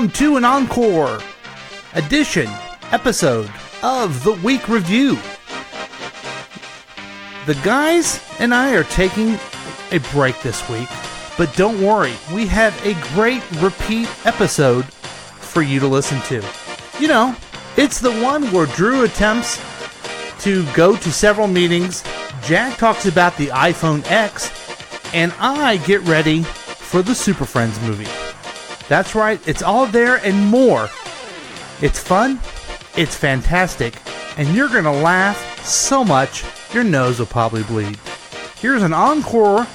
welcome to an encore edition episode of the Week Review. The guys and I are taking a break this week, but don't worry, we have a great repeat episode for you to listen to. You know, it's the one where Drew attempts to go to several meetings, Jack talks about the iPhone X, and I get ready for the Super Friends movie. That's right, it's all there and more. It's fun, it's fantastic, and you're going to laugh so much your nose will probably bleed. Here's an encore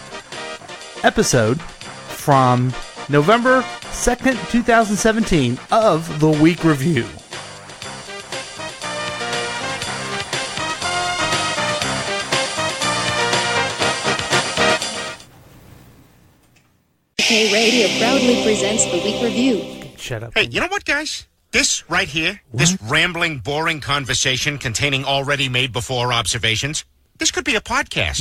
episode from November 2nd, 2017 of the Week Review. Radio proudly presents the Week Review. Shut up. Hey, you know what, guys? This right here, this rambling, boring conversation containing already made before observations, this could be a podcast.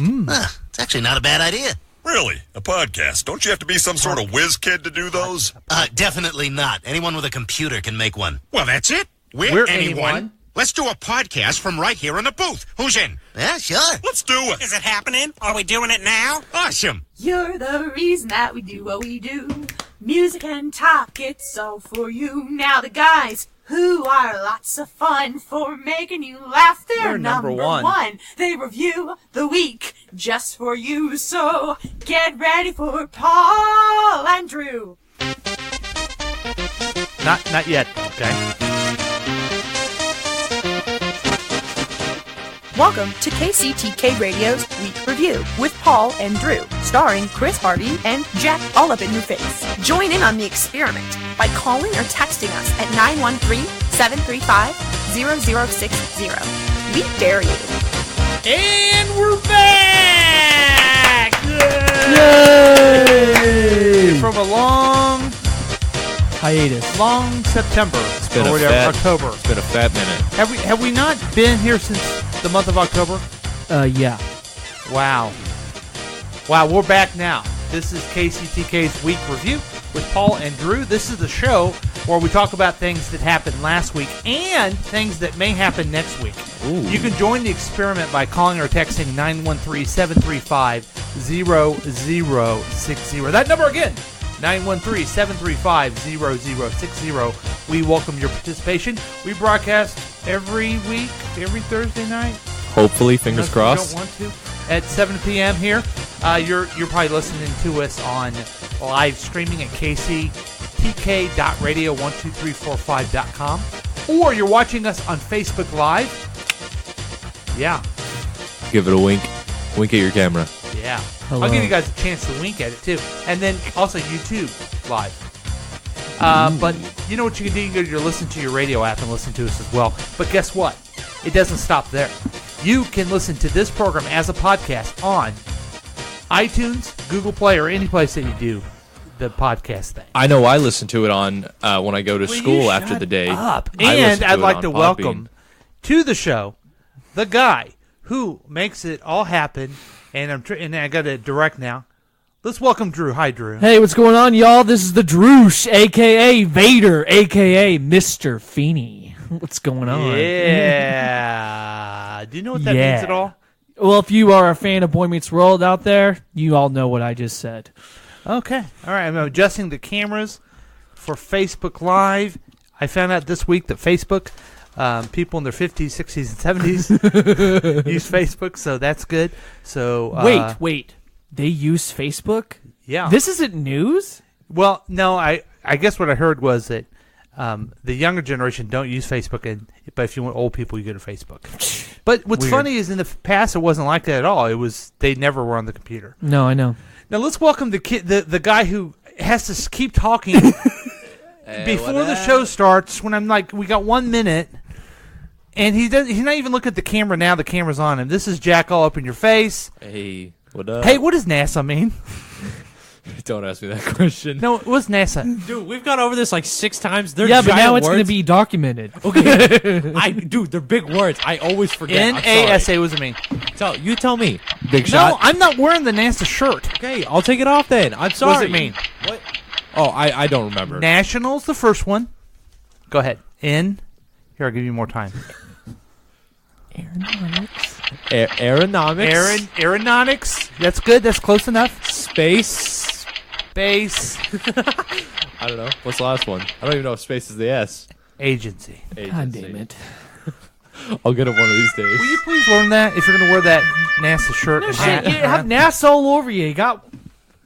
It's actually not a bad idea. Really? A podcast? Don't you have to be some sort of whiz kid to do those? Definitely not. Anyone with a computer can make one. Well, that's it. We're anyone. Let's do a podcast from right here in the booth. Who's in? Yeah, sure. Let's do it. Is it happening? Are we doing it now? Awesome. You're the reason that we do what we do. Music and talk, it's all for you. Now the guys who are lots of fun for making you laugh, they're number one. They review the week just for you. So get ready for Paul and Drew. Not yet, okay? Welcome to KCTK Radio's Week Review with Paul and Drew, starring Chris Harvey and Jack all up in your face. Join in on the experiment by calling or texting us at 913-735-0060. We dare you. And we're back! Yay! From a long hiatus. Long September. It's been October. It's been a fat minute. Have we not been here since the month of October? Yeah. Wow, we're back now. This is KCTK's Week Review with Paul and Drew. This is the show where we talk about things that happened last week and things that may happen next week. Ooh. You can join the experiment by calling or texting 913-735-0060. That number again, 913-735-0060. We welcome your participation. We broadcast every week, every Thursday night. Hopefully, fingers crossed. Don't want to. At 7 p.m. here. You're probably listening to us on live streaming at kctk.radio12345.com, or you're watching us on Facebook Live. Yeah. Give it a wink. Wink at your camera. Yeah. Hello. I'll give you guys a chance to wink at it, too. And then also YouTube Live. But you know what you can do? You can go to your Listen to Your Radio app and listen to us as well. But guess what? It doesn't stop there. You can listen to this program as a podcast on iTunes, Google Play, or any place that you do the podcast thing. I know I listen to it on when I go to school after the day. Up. And I'd like to welcome to the show the guy who makes it all happen. And I got to direct now. Let's welcome Drew. Hi, Drew. Hey, what's going on, y'all? This is the Droosh, a.k.a. Vader, a.k.a. Mr. Feeney. What's going on? Yeah. Do you know what that means at all? Well, if you are a fan of Boy Meets World out there, you all know what I just said. Okay. All right. I'm adjusting the cameras for Facebook Live. I found out this week that Facebook, people in their 50s, 60s, and 70s use Facebook, so that's good. So Wait. They use Facebook? Yeah. This isn't news? Well, no, I guess what I heard was that the younger generation don't use Facebook, but if you want old people, you go to Facebook. But what's funny is in the past, it wasn't like that at all. They never were on the computer. No, I know. Now let's welcome the guy who has to keep talking before the show starts. When I'm like, we got 1 minute, and he's not even looking at the camera now. The camera's on him. This is Jack all up in your face. Hey, what up? Hey, what does NASA mean? Don't ask me that question. No, what's NASA? Dude, we've gone over this like 6 times. But now it's going to be documented. Okay. Dude, they're big words. I always forget. NASA, what does it mean? You tell me. Big shot. No, I'm not wearing the NASA shirt. Okay, I'll take it off then. I'm sorry. What does it mean? What? Oh, I don't remember. National's the first one. Go ahead. N. Here, I'll give you more time. Aeronautics. Aeronautics. That's good. That's close enough. Space. I don't know. What's the last one? I don't even know if space is the S. Agency. God damn it. I'll get it one of these days. Will you please learn that if you're going to wear that NASA shirt and hat? You have NASA all over you. You got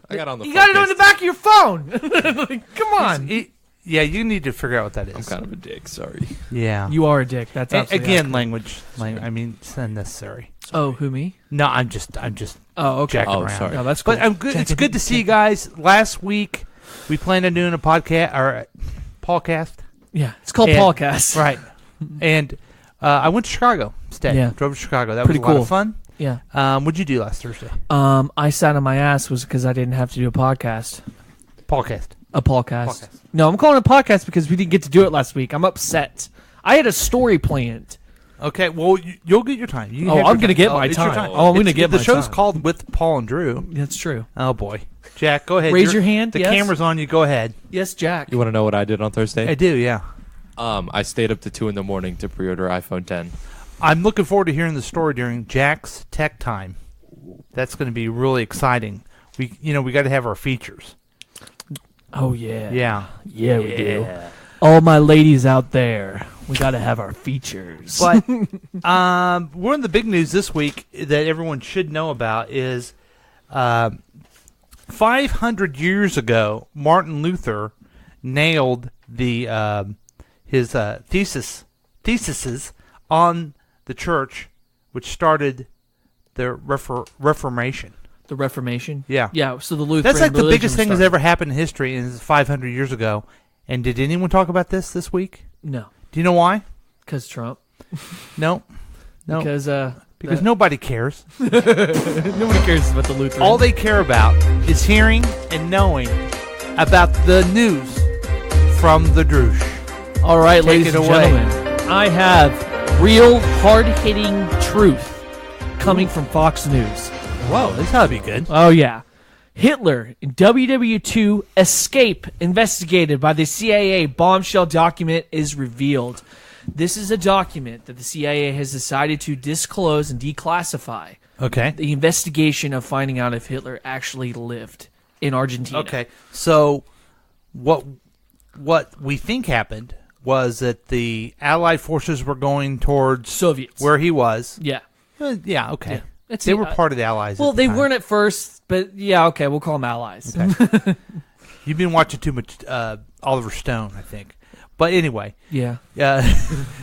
I got on the. You got it on the back of your phone. Come on. Yeah, you need to figure out what that is. I'm kind of a dick. Sorry. Yeah. You are a dick. That's absolutely again language. I mean, it's unnecessary. Oh, who me? No, I'm just. Oh, okay. Jacking around. Sorry. No, that's cool. But I'm good. It's good to see you guys. Last week we planned on doing a podcast or Paulcast. Yeah, it's called Paulcast. Right. And I went to Chicago instead. Yeah. Drove to Chicago. That Pretty was a lot cool. of fun. Yeah. What'd you do last Thursday? I sat on my ass was because I didn't have to do a podcast. Paulcast. A podcast. No, I'm calling it a podcast because we didn't get to do it last week. I'm upset. I had a story planned. Okay, well, you'll get your time. You I'm going to get my it's your time. Oh, I'm going to get my time. The show's called With Paul and Drew. That's true. Oh, boy. Jack, go ahead. Raise your hand. The yes. camera's on you. Go ahead. Yes, Jack. You want to know what I did on Thursday? I do, yeah. I stayed up to 2 in the morning to pre-order iPhone 10. I'm looking forward to hearing the story during Jack's Tech Time. That's going to be really exciting. We got to have our features. Oh, yeah. Yeah. Yeah, we do. All my ladies out there, we got to have our features. But one of the big news this week that everyone should know about is 500 years ago, Martin Luther nailed his theses on the church, which started the Reformation. The Reformation? Yeah. Yeah, so the Lutheran That's like the religion biggest thing that's started. ever happened in history, and it's 500 years ago. And did anyone talk about this week? No. Do you know why? Because Trump. No. Because nobody cares. Nobody cares about the Lutheran. All they care about is hearing and knowing about the news from the Droosh. All right, Take ladies it and away. gentlemen, I have real hard-hitting truth coming from Fox News. Whoa, this ought to be good. Oh, yeah. Hitler in WW2 escape investigated by the CIA bombshell document is revealed. This is a document that the CIA has decided to disclose and declassify. Okay. The investigation of finding out if Hitler actually lived in Argentina. Okay. So what we think happened was that the Allied forces were going towards Soviets. where he was. Yeah. Yeah, okay. Yeah. They were part of the Allies. Well, at the they time. weren't at first, but yeah, okay, we'll call them allies. Okay. You've been watching too much Oliver Stone, I think. But anyway. Yeah.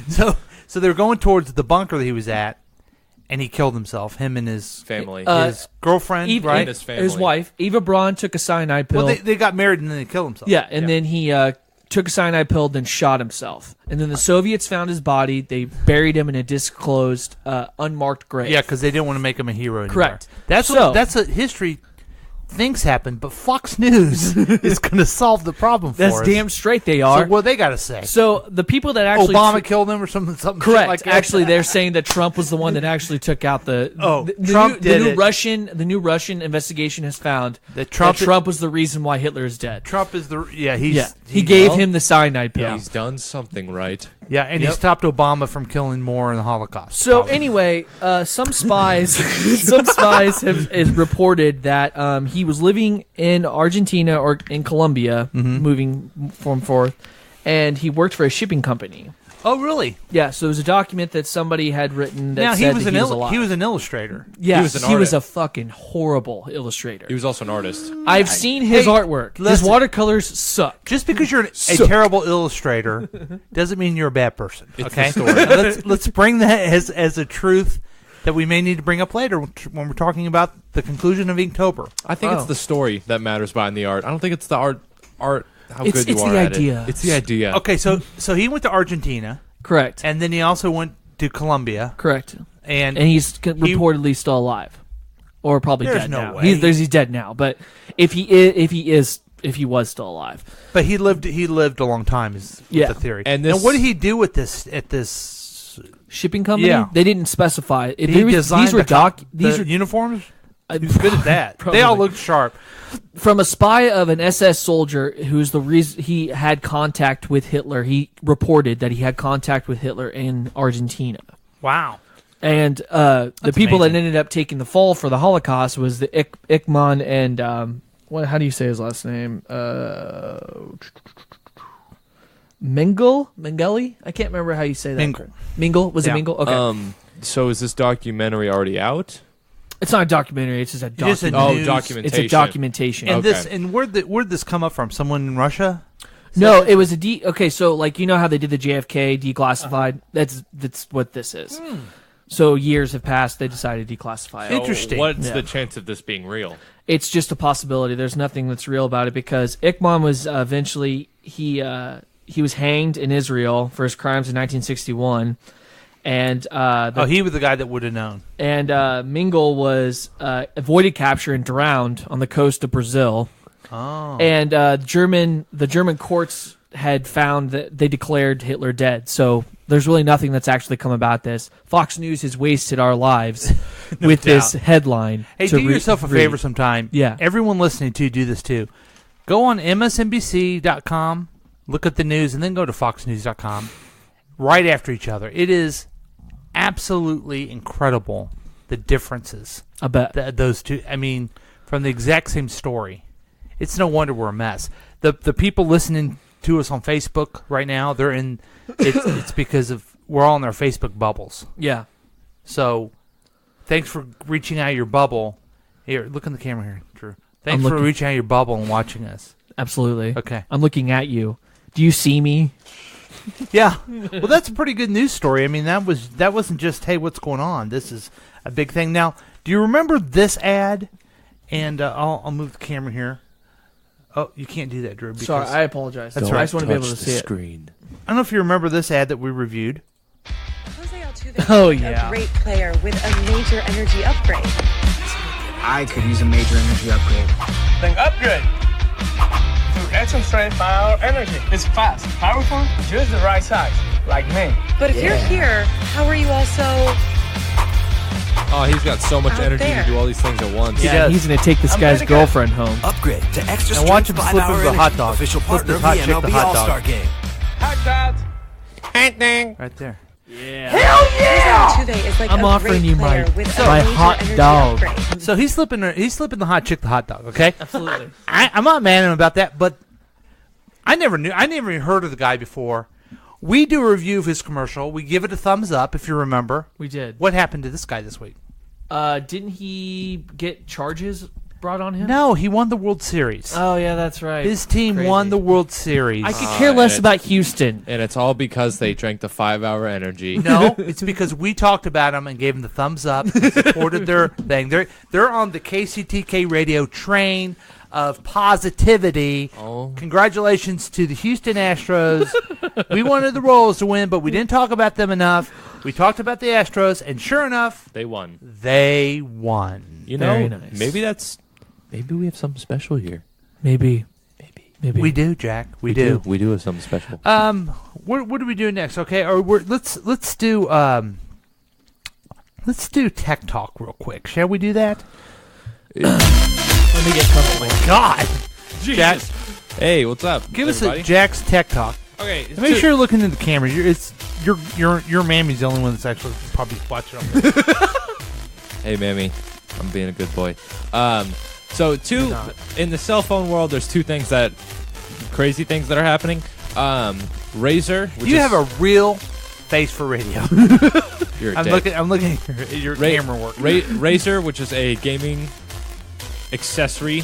So they were going towards the bunker that he was at, and he killed himself. Him and his family, his girlfriend, right? and his family. His wife, Eva Braun, took a cyanide pill. Well, they got married and then they killed himself. Yeah, and then he took a cyanide pill, then shot himself. And then the Soviets found his body. They buried him in a disclosed, unmarked grave. Yeah, because they didn't want to make him a hero anymore. Correct. That's a history. Things happen, but Fox News is going to solve the problem for us. That's damn straight they are. So what they got to say? So the people that actually Obama killed him or something correct. shit like that? Actually, they're saying that Trump was the one that actually took out the Trump did it. The new Russian investigation has found that Trump was the reason why Hitler is dead. Trump is he gave him the cyanide pill. Yeah, he's done something right. Yeah, and he stopped Obama from killing more in the Holocaust. So anyway, some spies have reported that he was living in Argentina or in Colombia, moving from forth, and he worked for a shipping company. Oh, really? Yeah. So it was a document that somebody had written that said that he was alive. He was an illustrator. Yeah, he was a fucking horrible illustrator. He was also an artist. I've seen his artwork. His watercolors suck. Just because you're a terrible illustrator doesn't mean you're a bad person. It's okay, the story. let's bring that as a truth that we may need to bring up later when we're talking about the conclusion of Inktober. I think it's the story that matters behind the art. I don't think it's the art. How It's- good you it's are the at idea. it. It's the idea. Okay, so he went to Argentina, Correct. and then he also went to Colombia, Correct. and he's reportedly still alive, or probably There's dead no now. way. He's dead now. But if he was still alive, but he lived a long time. Is the theory. And now, this- what did he do with this shipping company. Yeah. They didn't specify. He designed These were the uniforms. Who's good at that? They all look sharp. From a spy of an SS soldier who's the reason he had contact with Hitler. He reported that he had contact with Hitler in Argentina. Wow. And the people amazing. that ended up taking the fall for the Holocaust was the Eichmann and how do you say his last name? Mengele? I can't remember how you say that. Mingle? Was it Mingle? Okay. So is this documentary already out? It's not a documentary. It's just a Just a documentary. news- documentation. It's a documentation. And Okay. where'd this come up from? Someone in Russia? No, it was okay, so like you know how they did the JFK declassified? That's what this is. So years have passed, they decided to declassify it. Interesting. What's Yeah. the chance of this being real? It's just a possibility. There's nothing that's real about it because Eichmann was eventually he was hanged in Israel for his crimes in 1961, and He was the guy that would have known. and Mingle was avoided capture and drowned on the coast of Brazil. Oh. And the German courts had found that they declared Hitler dead. So there's really nothing that's actually come about this. Fox News has wasted our lives with this headline. Hey, to do yourself a read. favor sometime. Yeah. Everyone listening to do this too. Go on MSNBC.com, look at the news, and then go to FoxNews.com right after each other. It is absolutely incredible, the differences. I bet. Those two, I mean, from the exact same story. It's no wonder we're a mess. The people listening to us on Facebook right now, they're in. It's because of we're all in our Facebook bubbles. Yeah. So, thanks for reaching out of your bubble. Here, look in the camera here, Drew. Thanks for reaching out of your bubble and watching us. Absolutely. Okay. I'm looking at you. Do you see me? Yeah. Well, that's a pretty good news story. I mean, that wasn't just, hey, what's going on? This is a big thing. Now, do you remember this ad? And I'll move the camera here. Oh, you can't do that, Drew. Because Sorry, I apologize. That's I right. just want to be able to see it. Screen. I don't know if you remember this ad that we reviewed. Oh, yeah. A great player with a major energy upgrade. I could use a major energy upgrade. Then upgrade to extra strength power energy. It's fast, powerful, just the right size, like me. But if you're here, how are you also Oh, he's got so much Out energy there. to do all these things at once. Yeah, he's going to take this guy's girlfriend home. Upgrade to extra And watch him strength slip 5-hour into the hot energy. dog. Official Slip partner the of hot the chick, the MLB hot dog. All-Star Game. Hack that. Right there. Altuve is like I'm a offering great you player my with a my major hot energy dog. upgrade. So he's slipping the hot chick the hot dog, okay? Absolutely. I'm not mad at him about that, but I never even heard of the guy before. We do a review of his commercial. We give it a thumbs up, if you remember. We did. What happened to this guy this week? Didn't he get charges brought on him? No, he won the World Series. Oh, yeah, that's right. His team Crazy. won the World Series. I could care less and about Houston. And it's all because they drank the 5-hour energy. No, it's because we talked about him and gave him the thumbs up and supported their thing. They're on the KCTK radio train of positivity. Oh. Congratulations to the Houston Astros. We wanted the Royals to win, but we didn't talk about them enough. We talked about the Astros, and sure enough, They won. they won. You know, Very nice. maybe we have something special here. Maybe. We do, Jack. We do. We do have something special. What do we do next? Okay, or let's do tech talk real quick. Shall we do that? Let me get comfortable. God, Jack, Hey, what's up? give us everybody? a Jack's tech talk. Okay, Make sure you're looking at the camera. Your mammy's the only one that's actually probably watching them. Hey, Mammy, I'm being a good boy. So in the cell phone world, there's crazy things that are happening. Razer. Which You is, have a real face for radio. You're a I'm dick. looking at your camera work. Razer, which is a gaming accessory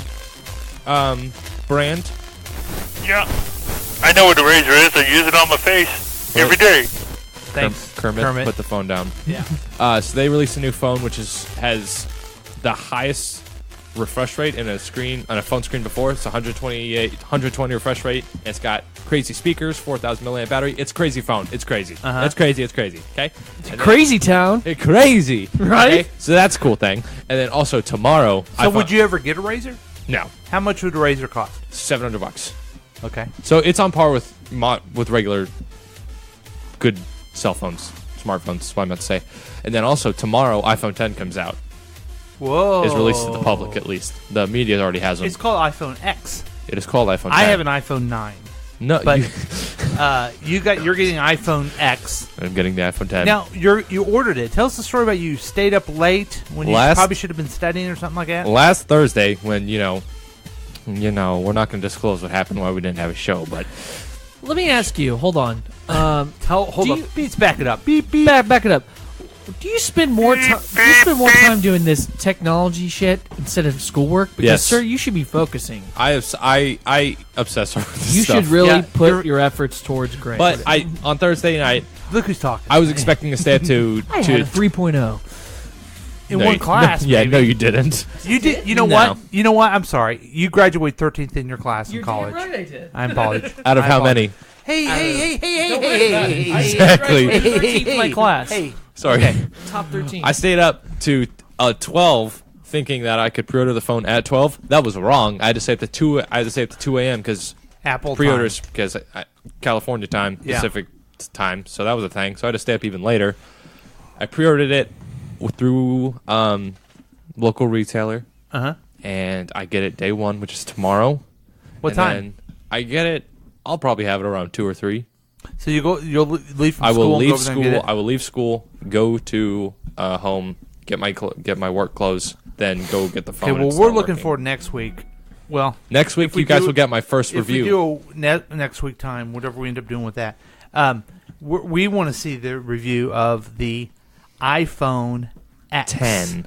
brand. Yeah. I know what a razor is. I use it on my face every day. Thanks, Kermit. Put the phone down. Yeah. So they released a new phone which has the highest refresh rate on a phone screen before. It's 120 refresh rate. It's got crazy speakers, 4,000 milliamp battery. It's a crazy phone. It's crazy. It's crazy. Okay. Crazy town. It's crazy, Right? Okay? So that's a cool thing. And then also tomorrow. So would you ever get a razor? No, How much would a razor cost? $700. Okay. So it's on par with regular good cell phones, smartphones. Is what I meant to say. And then also tomorrow, iPhone 10 comes out. Whoa. is released to the public, at least. The media already has them. It's called iPhone X. It is called iPhone 10. I have an iPhone 9. No, but you're getting iPhone X. I'm getting the iPhone 10. Now you ordered it. Tell us the story about you stayed up late when you probably should have been studying or something like that. Last Thursday, when we're not going to disclose what happened why we didn't have a show, but let me ask you. Hold on. Hold up. Beats, back it up. Beep beep. Back it up. Do you spend more time? Do you spend more time doing this technology shit instead of schoolwork? Because, yes, sir, you should be focusing. I obsess over this You stuff. should really put your efforts towards grades. But on Thursday night, look who's talking. I was expecting to stay up to I had a 3.0 in one class. No, no, you didn't. You did. You know what? You know what? I'm sorry. You graduated 13th in your class in college. You're damn right I did. I apologize. Out of how many? Hey. Exactly. 13th in my class. Hey. Sorry. Okay. Top 13. I stayed up to 12, thinking that I could pre-order the phone at 12. That was wrong. I had to stay up to 2. I had to stay up to 2 a.m. because Apple pre-orders because California time, Pacific time. So that was a thing. So I had to stay up even later. I pre-ordered it through local retailer. And I get it day 1, which is tomorrow. What time? Then I get it. I'll probably have it around 2 or 3. So you'll leave from I school. will leave and go over there and get school. it? I will leave school, go to home, get my work clothes, then go get the phone. Okay, well, and we're start looking working. forward next week. Well, next week you guys will get my first review. If we do next week time, whatever we end up doing with that, we want to see the review of the iPhone X. 10.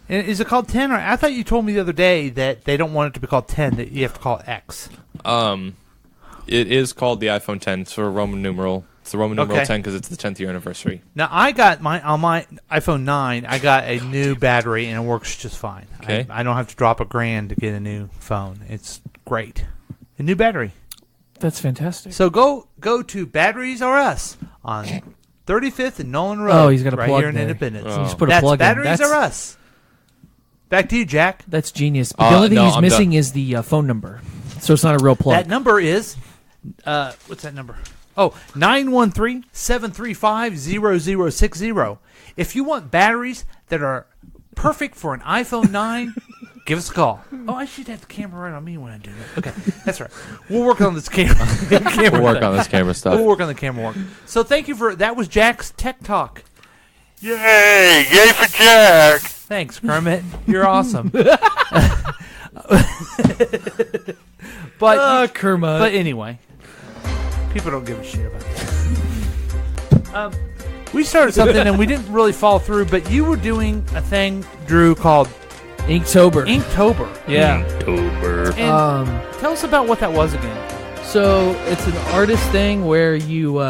And is it called 10? Or I thought you told me the other day that they don't want it to be called 10. That you have to call it X. It is called the iPhone 10. It's for a Roman numeral. It's the Roman numeral 10 because it's the 10th year anniversary. Now I got on my iPhone 9. I got a new battery and it works just fine. Okay. I don't have to drop $1,000 to get a new phone. It's great. A new battery. That's fantastic. So go to Batteries R Us on 35th and Nolan Road. Oh, he's got a right plug here in there. Independence. You just put a That's plug in. Batteries R Us. Back to you, Jack. That's genius. But the only thing he's missing is the phone number. So it's not a real plug. That number is, what's that number? Oh, 913-735-0060. If you want batteries that are perfect for an iPhone 9, give us a call. Oh, I should have the camera right on me when I do that. Okay, that's right. We'll work on this camera. We'll work on this camera stuff. We'll work on the camera work. So thank you that was Jack's Tech Talk. Yay! Yay for Jack! Thanks, Kermit. You're awesome. But Kermit. But anyway, people don't give a shit about that. We started something and we didn't really follow through, but you were doing a thing, Drew, called Inktober. Yeah. Inktober. And tell us about what that was again. So it's an artist thing where you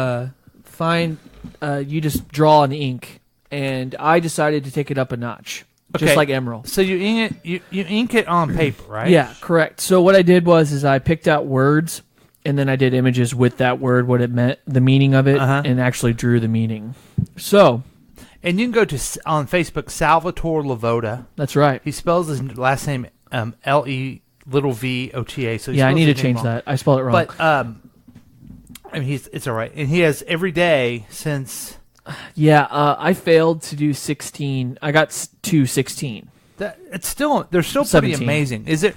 you just draw an ink, and I decided to take it up a notch, just like Emerald. So you ink it, you ink it on paper, right? Yeah, correct. So what I did was I picked out words, and then I did images with that word, what it meant, the meaning of it, and actually drew the meaning. So, and you can go to on Facebook, Salvatore Lavoda. That's right. He spells his last name LEVOTA. So I need to change that. I spelled it wrong. But I mean, it's all right, and he has every day since. Yeah, I failed to do 16. I got to 16. They're still 17. Pretty amazing. Is it?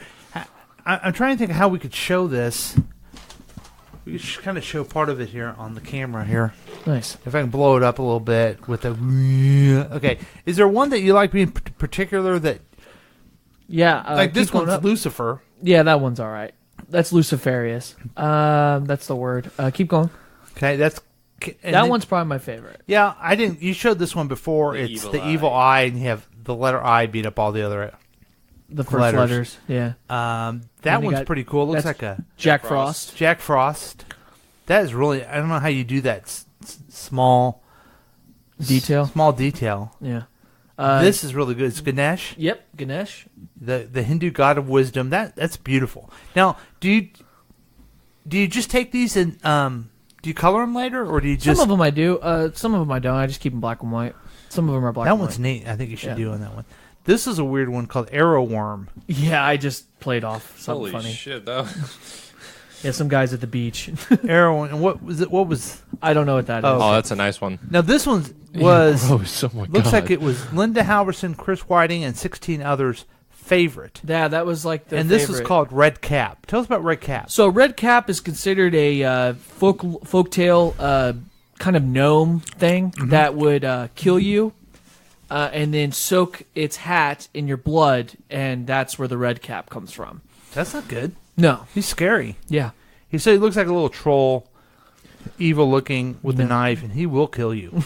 I'm trying to think of how we could show this. We should kind of show part of it here on the camera here. Nice. If I can blow it up a little bit with the. Okay. Is there one that you like being particular that? Yeah. Like this one's Lucifer. Yeah, that one's all right. That's Luciferius. That's the word. Keep going. Okay, that one's probably my favorite. Yeah, I didn't. You showed this one before. It's the evil eye, and you have the letter I beat up all the other. The first letters. Yeah. That one's pretty cool. It looks like a Jack Frost. Jack Frost. That is really. I don't know how you do that small detail. Small detail. Yeah. This is really good. It's Ganesh. Yep, Ganesh. The Hindu god of wisdom. That's beautiful. Now, do you just take these and do you color them later, or do you just? Some of them I do. Some of them I don't. I just keep them black and white. Some of them are black. That one's neat. I think you should do on that one. This is a weird one called Arrow Worm. Yeah, I just played off something Holy funny. shit, though. Yeah, some guys at the beach. Heroin. And what was it? What was? I don't know what that is. Oh, that's a nice one. Now this one was. Oh my looks God. like it was Linda Halverson, Chris Whiting, and 16 others' favorite. Yeah, that was like the. And this favorite. was called Red Cap. Tell us about Red Cap. So Red Cap is considered a folktale kind of gnome thing that would kill you, and then soak its hat in your blood, and that's where the Red Cap comes from. That's not good. No, he's scary. Yeah, he said he looks like a little troll, evil looking with a knife, and he will kill you.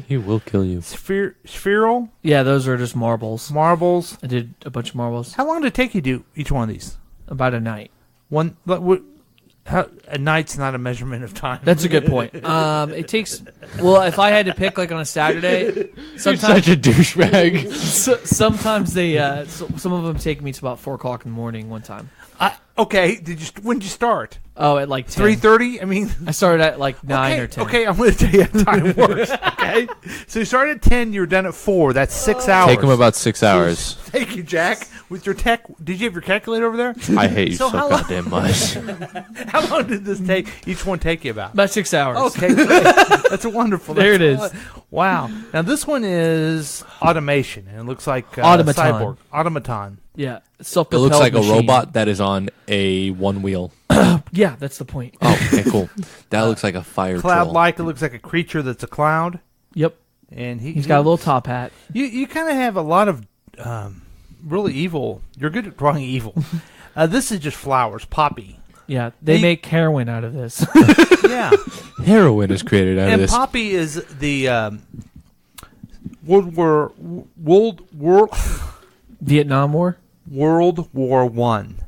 He will kill you. Spheral. Yeah, those are just marbles. Marbles. I did a bunch of marbles. How long did it take you to do each one of these? About a night. One. A night's not a measurement of time. That's a good point. It takes. Well, if I had to pick, like on a Saturday, sometimes such a douchebag. Sometimes they. Some of them take me to about 4 o'clock in the morning. One time. Okay. When did you start? Oh, at like 3:30. I mean, I started at like 9 or 10. Okay, I'm going to tell you how time works. Okay, so you started at 10. You were done at 4. That's 6 hours. Take him about 6 hours. Thank you, Jack. With your tech, did you have your calculator over there? I hate you so how goddamn much. How long did this take? Each one take you about 6 hours. Okay, that's a wonderful. There it That's is. Wow. Now this one is automation, and it looks like Automaton. cyborg automaton. Yeah, It looks like a robot that is on a one wheel. Yeah, that's the point. Oh, okay, cool. That looks like a fire troll. Cloud-like. It looks like a creature that's a cloud. Yep. And he's got a little top hat. You kind of have a lot of really evil. You're good at drawing evil. This is just flowers, poppy. Yeah, they make heroin out of this. Yeah, heroin is created out of and this. poppy is the World Vietnam War. World War One.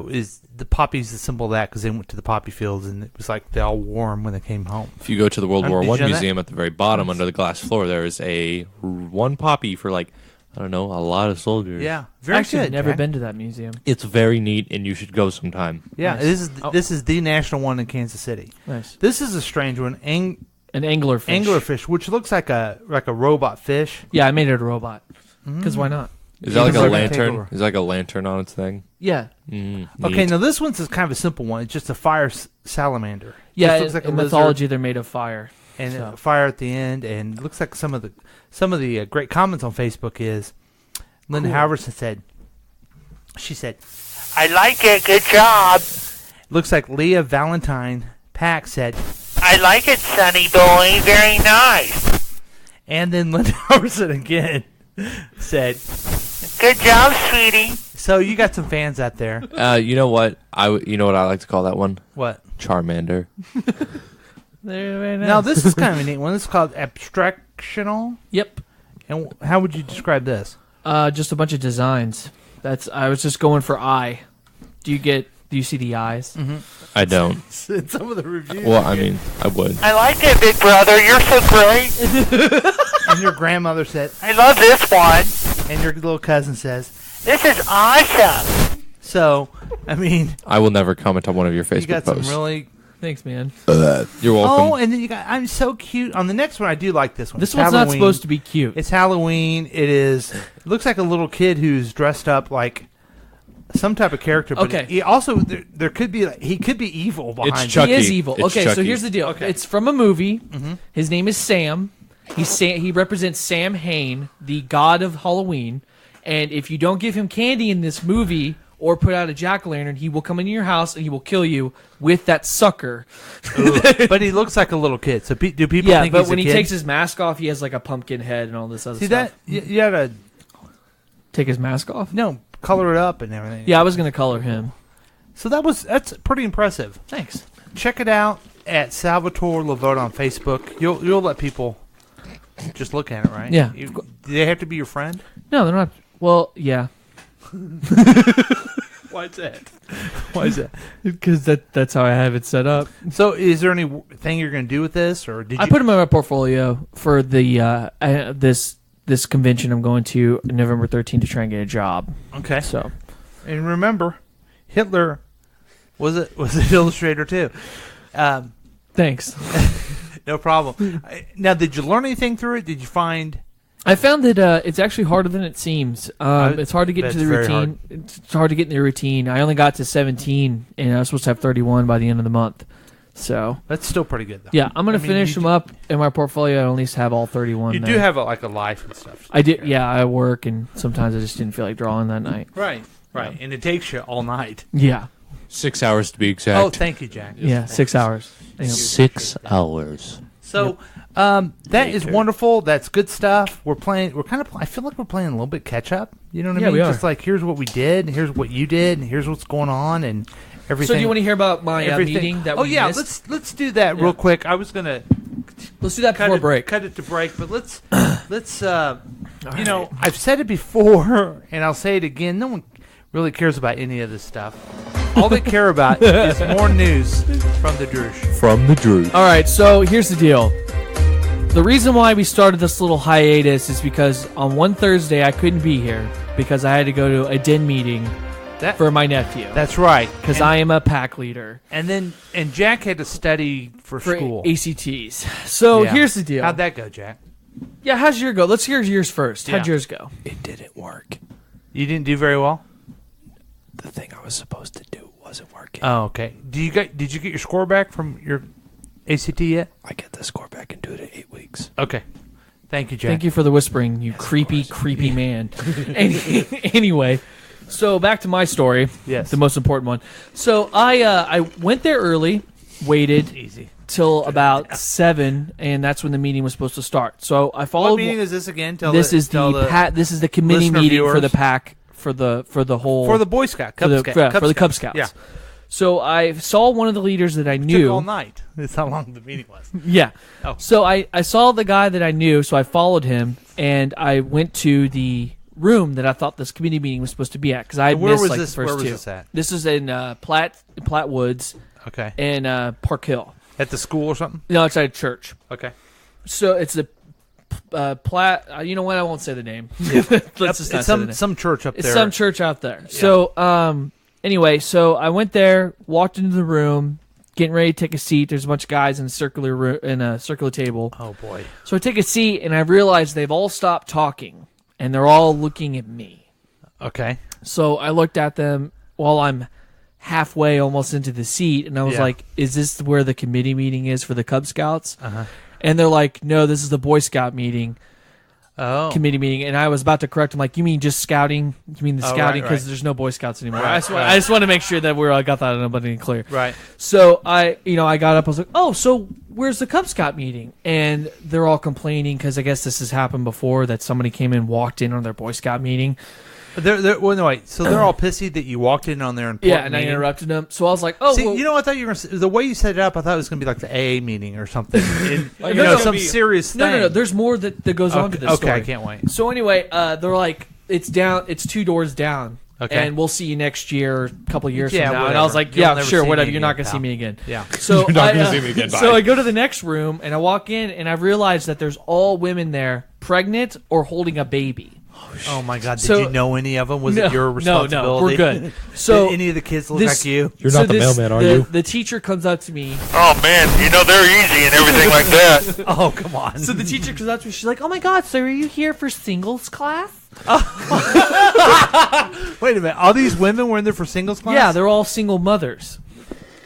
Is the poppy's the symbol of that because they went to the poppy fields and it was like they all wore them when they came home. If you go to the World War Did I you know that? museum at the very bottom under the glass floor, there is one poppy for like, I don't know, a lot of soldiers. Yeah, very Actually, good. I've never Jack. been to that museum. It's very neat, and you should go sometime. Yeah, Nice. this is the national one in Kansas City. Nice. This is a strange one. An anglerfish. Anglerfish, which looks like a robot fish. Yeah, I made it a robot. Because why not? Is that like a Even though lantern? take Is that like a lantern on its thing? Yeah. Okay, now this one's kind of a simple one. It's just a fire salamander. Yeah, Just looks like in a lizard mythology, they're made of fire. and so. a fire at the end, and it looks like some of the great comments on Facebook is Linda Halverson said, I like it. Good job. looks like Leah Valentine Pack said, I like it, Sonny boy. Very nice. and then Linda Halverson again said, Good job, sweetie. so you got some fans out there. You know what? You know what I like to call that one? What? Charmander. Very nice. Now this is kind of a neat one. This is called abstractional. Yep. And how would you describe this? Just a bunch of designs. I was just going for eye. Do you see the eyes? Mm-hmm. I don't. In some of the reviews. Well, I mean, I would. I like it, big brother. You're so great. And your grandmother said, I love this one. and your little cousin says, This is awesome. so, I mean, I will never comment on one of your Facebook you got posts. some really... Thanks, man. You're welcome. Oh, and then you got, I'm so cute. On the next one, I do like this one. This It's one's not Halloween. supposed to be cute. It's Halloween. It looks like a little kid who's dressed up like some type of character. But Okay. he also, there could be, he could be evil behind Chucky. He is evil. It's Okay, so Chucky. here's the deal. Okay. It's from a movie. His name is Sam. He represents Sam Hain, the god of Halloween. And if you don't give him candy in this movie or put out a jack-o'-lantern, he will come into your house and he will kill you with that sucker. But he looks like a little kid. So do people Yeah, think but he's when a he kid? takes his mask off, he has like a pumpkin head and all this other See stuff. that? You gotta, Take his mask off? no, color it up and everything. Yeah, I was going to color him. So that's pretty impressive. Thanks. Check it out at Salvatore Lavote on Facebook. You'll let people just look at it, right? Yeah. Do they have to be your friend? No, they're not. Well, yeah. Why is that? Why is that? Because that's how I have it set up. So, is there anything you're going to do with this, or did I you? put him in my portfolio for the this convention I'm going to November 13th to try and get a job. Okay. So, And remember, Hitler was an illustrator too. thanks. No problem. Now, did you learn anything through it? Did you find? I found that it's actually harder than it seems. It's hard to get into the routine. It's hard to get in the routine. I only got to 17, and I was supposed to have 31 by the end of the month. So that's still pretty good, though. Yeah, I'm going to finish them up in my portfolio and at least have all 31. You do have a life and stuff. I do. Yeah, I work, and sometimes I just didn't feel like drawing that night. Right. And it takes you all night. Yeah. 6 hours to be exact. Oh, thank you, Jack. Yeah, 6 hours. 6 hours. So that is wonderful. That's good stuff. We're playing. I feel like we're playing a little bit catch up. You know what I mean? We are. Just like here's what we did, and here's what you did, and here's what's going on, and everything. So do you want to hear about my meeting that we missed? Let's do that real quick. I was gonna. Let's do that before break. Cut it to break, but let's. I've said it before, and I'll say it again. No one really cares about any of this stuff. All they care about is more news from the Drush. All right, so here's the deal. The reason why we started this little hiatus is because on one Thursday I couldn't be here because I had to go to a den meeting for my nephew. That's right. Because I am a pack leader. And Jack had to study for school. ACTs. So here's the deal. How'd that go, Jack? Yeah, how's your go? Let's hear yours first. Yeah. How'd yours go? It didn't work. You didn't do very well? The thing I was supposed to do wasn't working. Oh, okay. Did you get your score back from your ACT yet? I get the score back and do it in 8 weeks. Okay. Thank you, Jack. Thank you for the whispering, you creepy man. Anyway, so back to my story. Yes. The most important one. So I went there early, waited till about 7, and that's when the meeting was supposed to start. So I followed. What meeting is this again? This is the committee meeting for the pack for the whole for the Boy Scout for the Cub Scouts. Yeah. So I saw one of the leaders that I knew. Took all night. That's how long the meeting was. Yeah. Oh. So I saw the guy that I knew, so I followed him, and I went to the room that I thought this committee meeting was supposed to be at because I missed the first where was two. This at? This is in Platt Woods. Okay. And Park Hill. At the school or something? No, it's at a church. Okay. So it's the Platt. You know what? I won't say the name. Let's just not say the name. Some church up there. It's some church out there. Yeah. So anyway, so I went there, walked into the room, getting ready to take a seat. There's a bunch of guys in a circular table. Oh boy! So I take a seat, and I realize they've all stopped talking, and they're all looking at me. Okay. So I looked at them while I'm halfway almost into the seat, and I was like, "Is this where the committee meeting is for the Cub Scouts?" Uh-huh. And they're like, "No, this is the Boy Scout meeting." Committee meeting, and I was about to correct him, like, you mean just scouting? You mean the scouting? Because there's no Boy Scouts anymore. Right, I just want to make sure that I got that everybody clear. Right. So I got up. I was like, oh, so where's the Cub Scout meeting? And they're all complaining because I guess this has happened before that somebody came in, walked in on their Boy Scout meeting. So they're all pissy that you walked in on their important and meeting. I interrupted them. So I was like, "Oh, see, well, you know what I thought you were gonna say? The way you set it up, I thought it was going to be like the AA meeting or something. Some serious thing. No. There's more that goes on to this story. Okay, I can't wait. So anyway, they're like, it's down. It's 2 doors down. Okay. And we'll see you next year, a couple of years from now. Whatever. And I was like, You'll never sure, see whatever. me You're not again, going to see me again. Yeah. So You're not going to see me again. Bye. So I go to the next room and I walk in and I realize that there's all women there, pregnant or holding a baby. Oh my God! Did you know any of them? Was it your responsibility? No, we're good. So did any of the kids look like you? You're not the mailman, are you? The teacher comes up to me. Oh man, they're easy and everything like that. Oh come on! So the teacher comes up to me. She's like, "Oh my God, so are you here for singles class?" Wait a minute! All these women were in there for singles class? Yeah, they're all single mothers.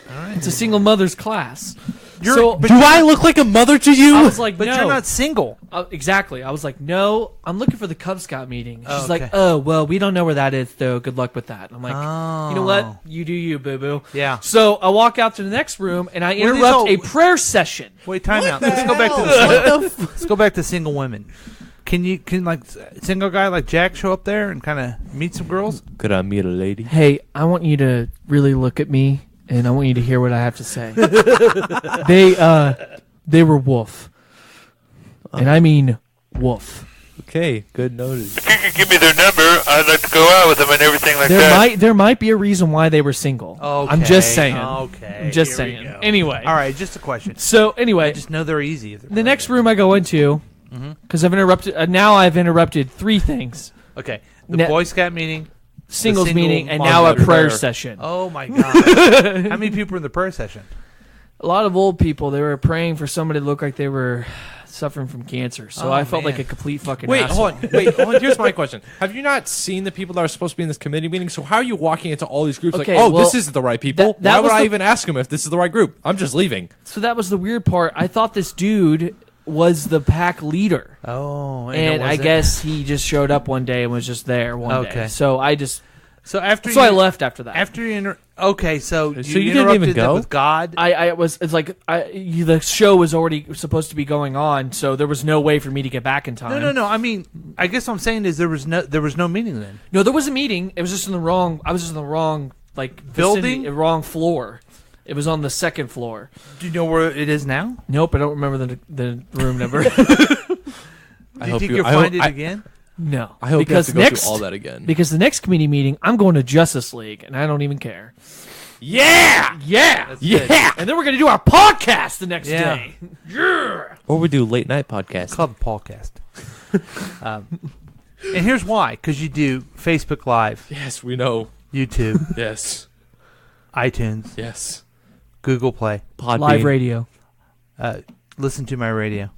All right, it's a single mothers class. Do I look like a mother to you? I was like, but no. you're not single. Exactly. I was like, no, I'm looking for the Cub Scout meeting. She's okay. like, oh, well, we don't know where that is, though. Good luck with that. I'm like, you know what? You do you, boo-boo. Yeah. So I walk out to the next room, and I interrupt a prayer session. Wait, time out. Let's go back to single women. Can like single guy like Jack show up there and kind of meet some girls? Could I meet a lady? Hey, I want you to really look at me. And I want you to hear what I have to say. They were wolf. And I mean wolf. Okay, good notice. If you could give me their number, I'd like to go out with them and everything like that. There might be a reason why they were single. Okay. I'm just saying. Okay. I'm just saying. Anyway. All right, just a question. So anyway, I just know they're easy. The next room I go into, because I've interrupted. Now I've interrupted 3 things. Okay. The Boy Scout meeting. Singles meeting, and now a prayer session. Oh my God! How many people were in the prayer session? A lot of old people. They were praying for somebody to look like they were suffering from cancer. So I felt like a complete fucking Wait, asshole. hold on. Here's my question. Have you not seen the people that are supposed to be in this committee meeting? So how are you walking into all these groups Okay, like, well, this isn't the right people? that Why was would I the- even ask them if this is the right group? I'm just leaving. So that was the weird part. I thought this dude was the pack leader. Oh, and I guess he just showed up one day and was just there one day. Okay. So I just... So after I left after that. After you so you didn't interrupted even them go? with God. The show was already supposed to be going on, so there was no way for me to get back in time. No. I mean, I guess what I'm saying is there was no meeting then. No, there was a meeting. It was just in the wrong. I was just in the wrong Building? wrong floor. It was on the second floor. Do you know where it is now? Nope, I don't remember the room number. Do you think you'll find it again? No, I hope you have to go through all that again. Because the next committee meeting, I'm going to Justice League, and I don't even care. Yeah! That's good. And then we're going to do our podcast the next day. Yeah. Or we do late night podcast. Club podcast. And here's why: because you do Facebook Live. Yes, we know. YouTube. Yes. iTunes. Yes. Google Play. Podbean. Live radio. Listen to my radio.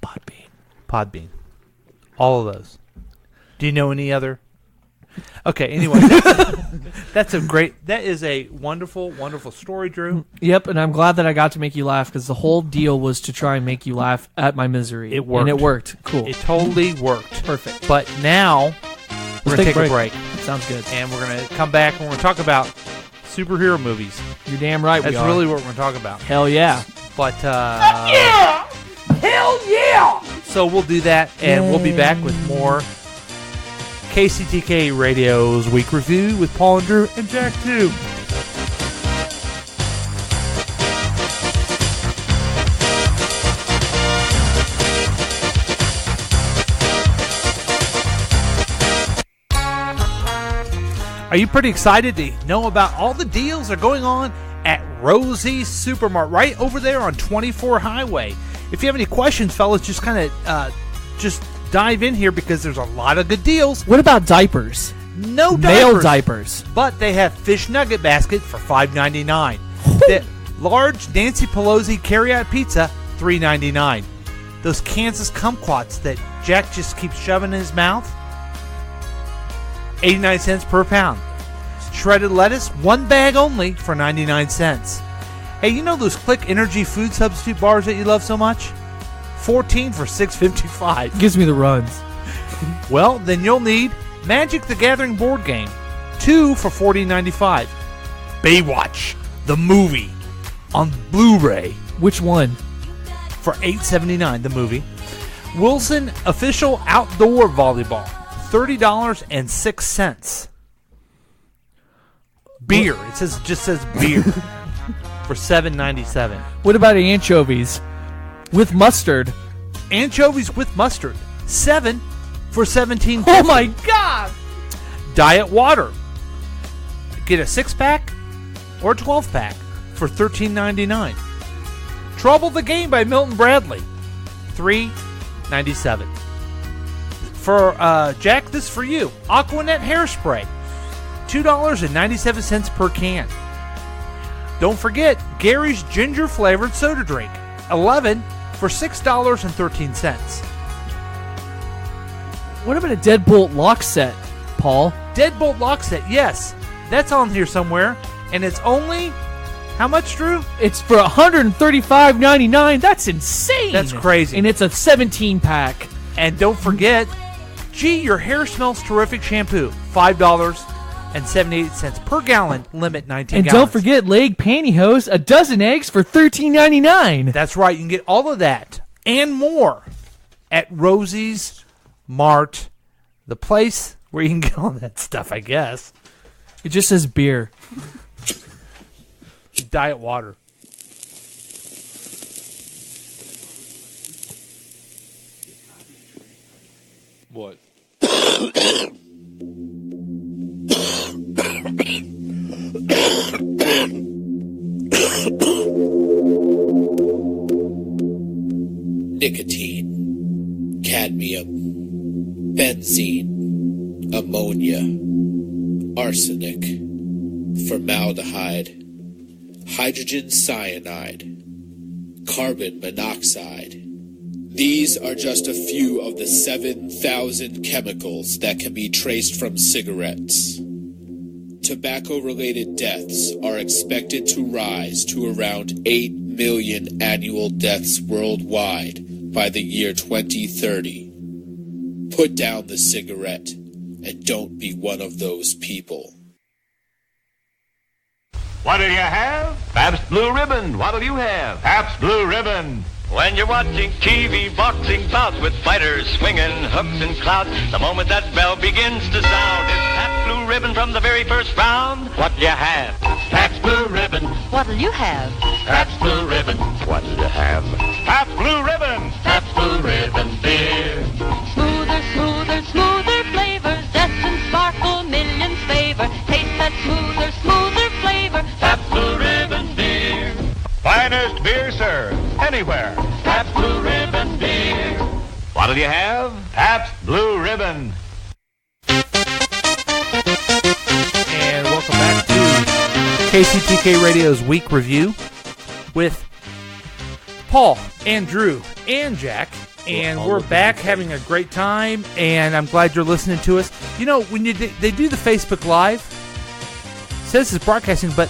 Podbean. All of those. Do you know any other? Okay, anyway. That is a wonderful, wonderful story, Drew. Yep, and I'm glad that I got to make you laugh because the whole deal was to try and make you laugh at my misery. It worked. And it worked. Cool. It totally worked. Perfect. But now, we're going to take a break. Sounds good. And we're going to come back and we're going to talk about superhero movies. You're damn right That's we are. really what we're going to talk about. Hell yeah. But, Yeah! Hell yeah! So we'll do that, and we'll be back with more KCTK Radio's Week Review with Paul and Drew and Jack too. Are you pretty excited to know about all the deals that are going on at Rosie's Supermart right over there on 24 Highway? If you have any questions, fellas, just kind of just dive in here because there's a lot of good deals. What about diapers? No diapers. Male diapers. But they have fish nugget basket for $5.99. The large Nancy Pelosi carryout pizza, $3.99. Those Kansas kumquats that Jack just keeps shoving in his mouth, 89 cents per pound. Shredded lettuce, one bag only for 99 cents. Hey, you know those Click Energy food substitute bars that you love so much? 14 for $6.55. Gives me the runs. Well, then you'll need Magic the Gathering board game, 2 for $14.95. Baywatch, the movie, on Blu-ray. Which one? For $8.79, the movie. Wilson Official Outdoor Volleyball, $30.06. Beer, it just says beer, for $7.97. What about anchovies with mustard? Anchovies with mustard, 7 for $17.50. Oh my God! Diet water. Get a 6-pack or a 12-pack for $13.99. Trouble the Game by Milton Bradley, $3.97. For Jack, this is for you. Aquanet hairspray, $2.97 per can. Don't forget Gary's ginger flavored soda drink, 11 for $6.13. What about a deadbolt lock set, Paul? Deadbolt lock set, yes. That's on here somewhere. And it's only, how much, Drew? It's for $135.99. That's insane. That's crazy. And it's a 17-pack. And don't forget, gee, your hair smells terrific shampoo, $5.78 per gallon, limit 19 And gallons. don't forget leg pantyhose, a dozen eggs for $13.99. That's right. You can get all of that and more at Rosie's Mart, the place where you can get all that stuff, I guess. It just says beer. Diet water. What? Nicotine, cadmium, benzene, ammonia, arsenic, formaldehyde, hydrogen cyanide, carbon monoxide, These are just a few of the 7,000 chemicals that can be traced from cigarettes. Tobacco-related deaths are expected to rise to around 8 million annual deaths worldwide by the year 2030. Put down the cigarette and don't be one of those people. What'll you have? Pabst Blue Ribbon. What'll you have? Pabst Blue Ribbon. When you're watching TV boxing bouts with fighters swinging hooks and clouts, the moment that bell begins to sound, it's Pabst Blue Ribbon from the very first round. What'll you have? Pabst Blue Ribbon. What'll you have? Pabst Blue Ribbon. What'll you have? Pabst Blue Ribbon. Pabst Blue Ribbon beer. Smoother, smoother, smoother flavors, zest and sparkle, millions favor. Taste that smoother, smoother flavor. Pabst Blue Ribbon beer. Finest beer served anywhere. Pabst Blue Ribbon beer. What'll you have? Pabst Blue Ribbon. And welcome back to KCTK Radio's Week Review with Paul and Drew and Jack. And we're back having a great time, and I'm glad you're listening to us. You know, when they do the Facebook Live, it says it's broadcasting, but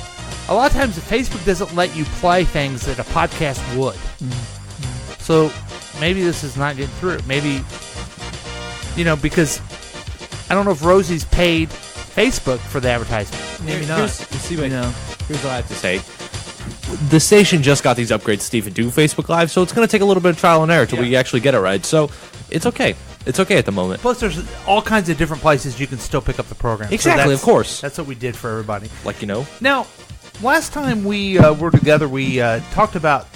a lot of times Facebook doesn't let you play things that a podcast would. Mm-hmm. So maybe this is not getting through. Maybe, because I don't know if Rosie's paid Facebook for the advertisement. Maybe not. Here's what I have to say. The station just got these upgrades to even do Facebook Live, so it's going to take a little bit of trial and error till we actually get it right. So it's okay. It's okay at the moment. Plus, there's all kinds of different places you can still pick up the program. Exactly, of course. That's what we did for everybody. Now, last time we were together, we talked about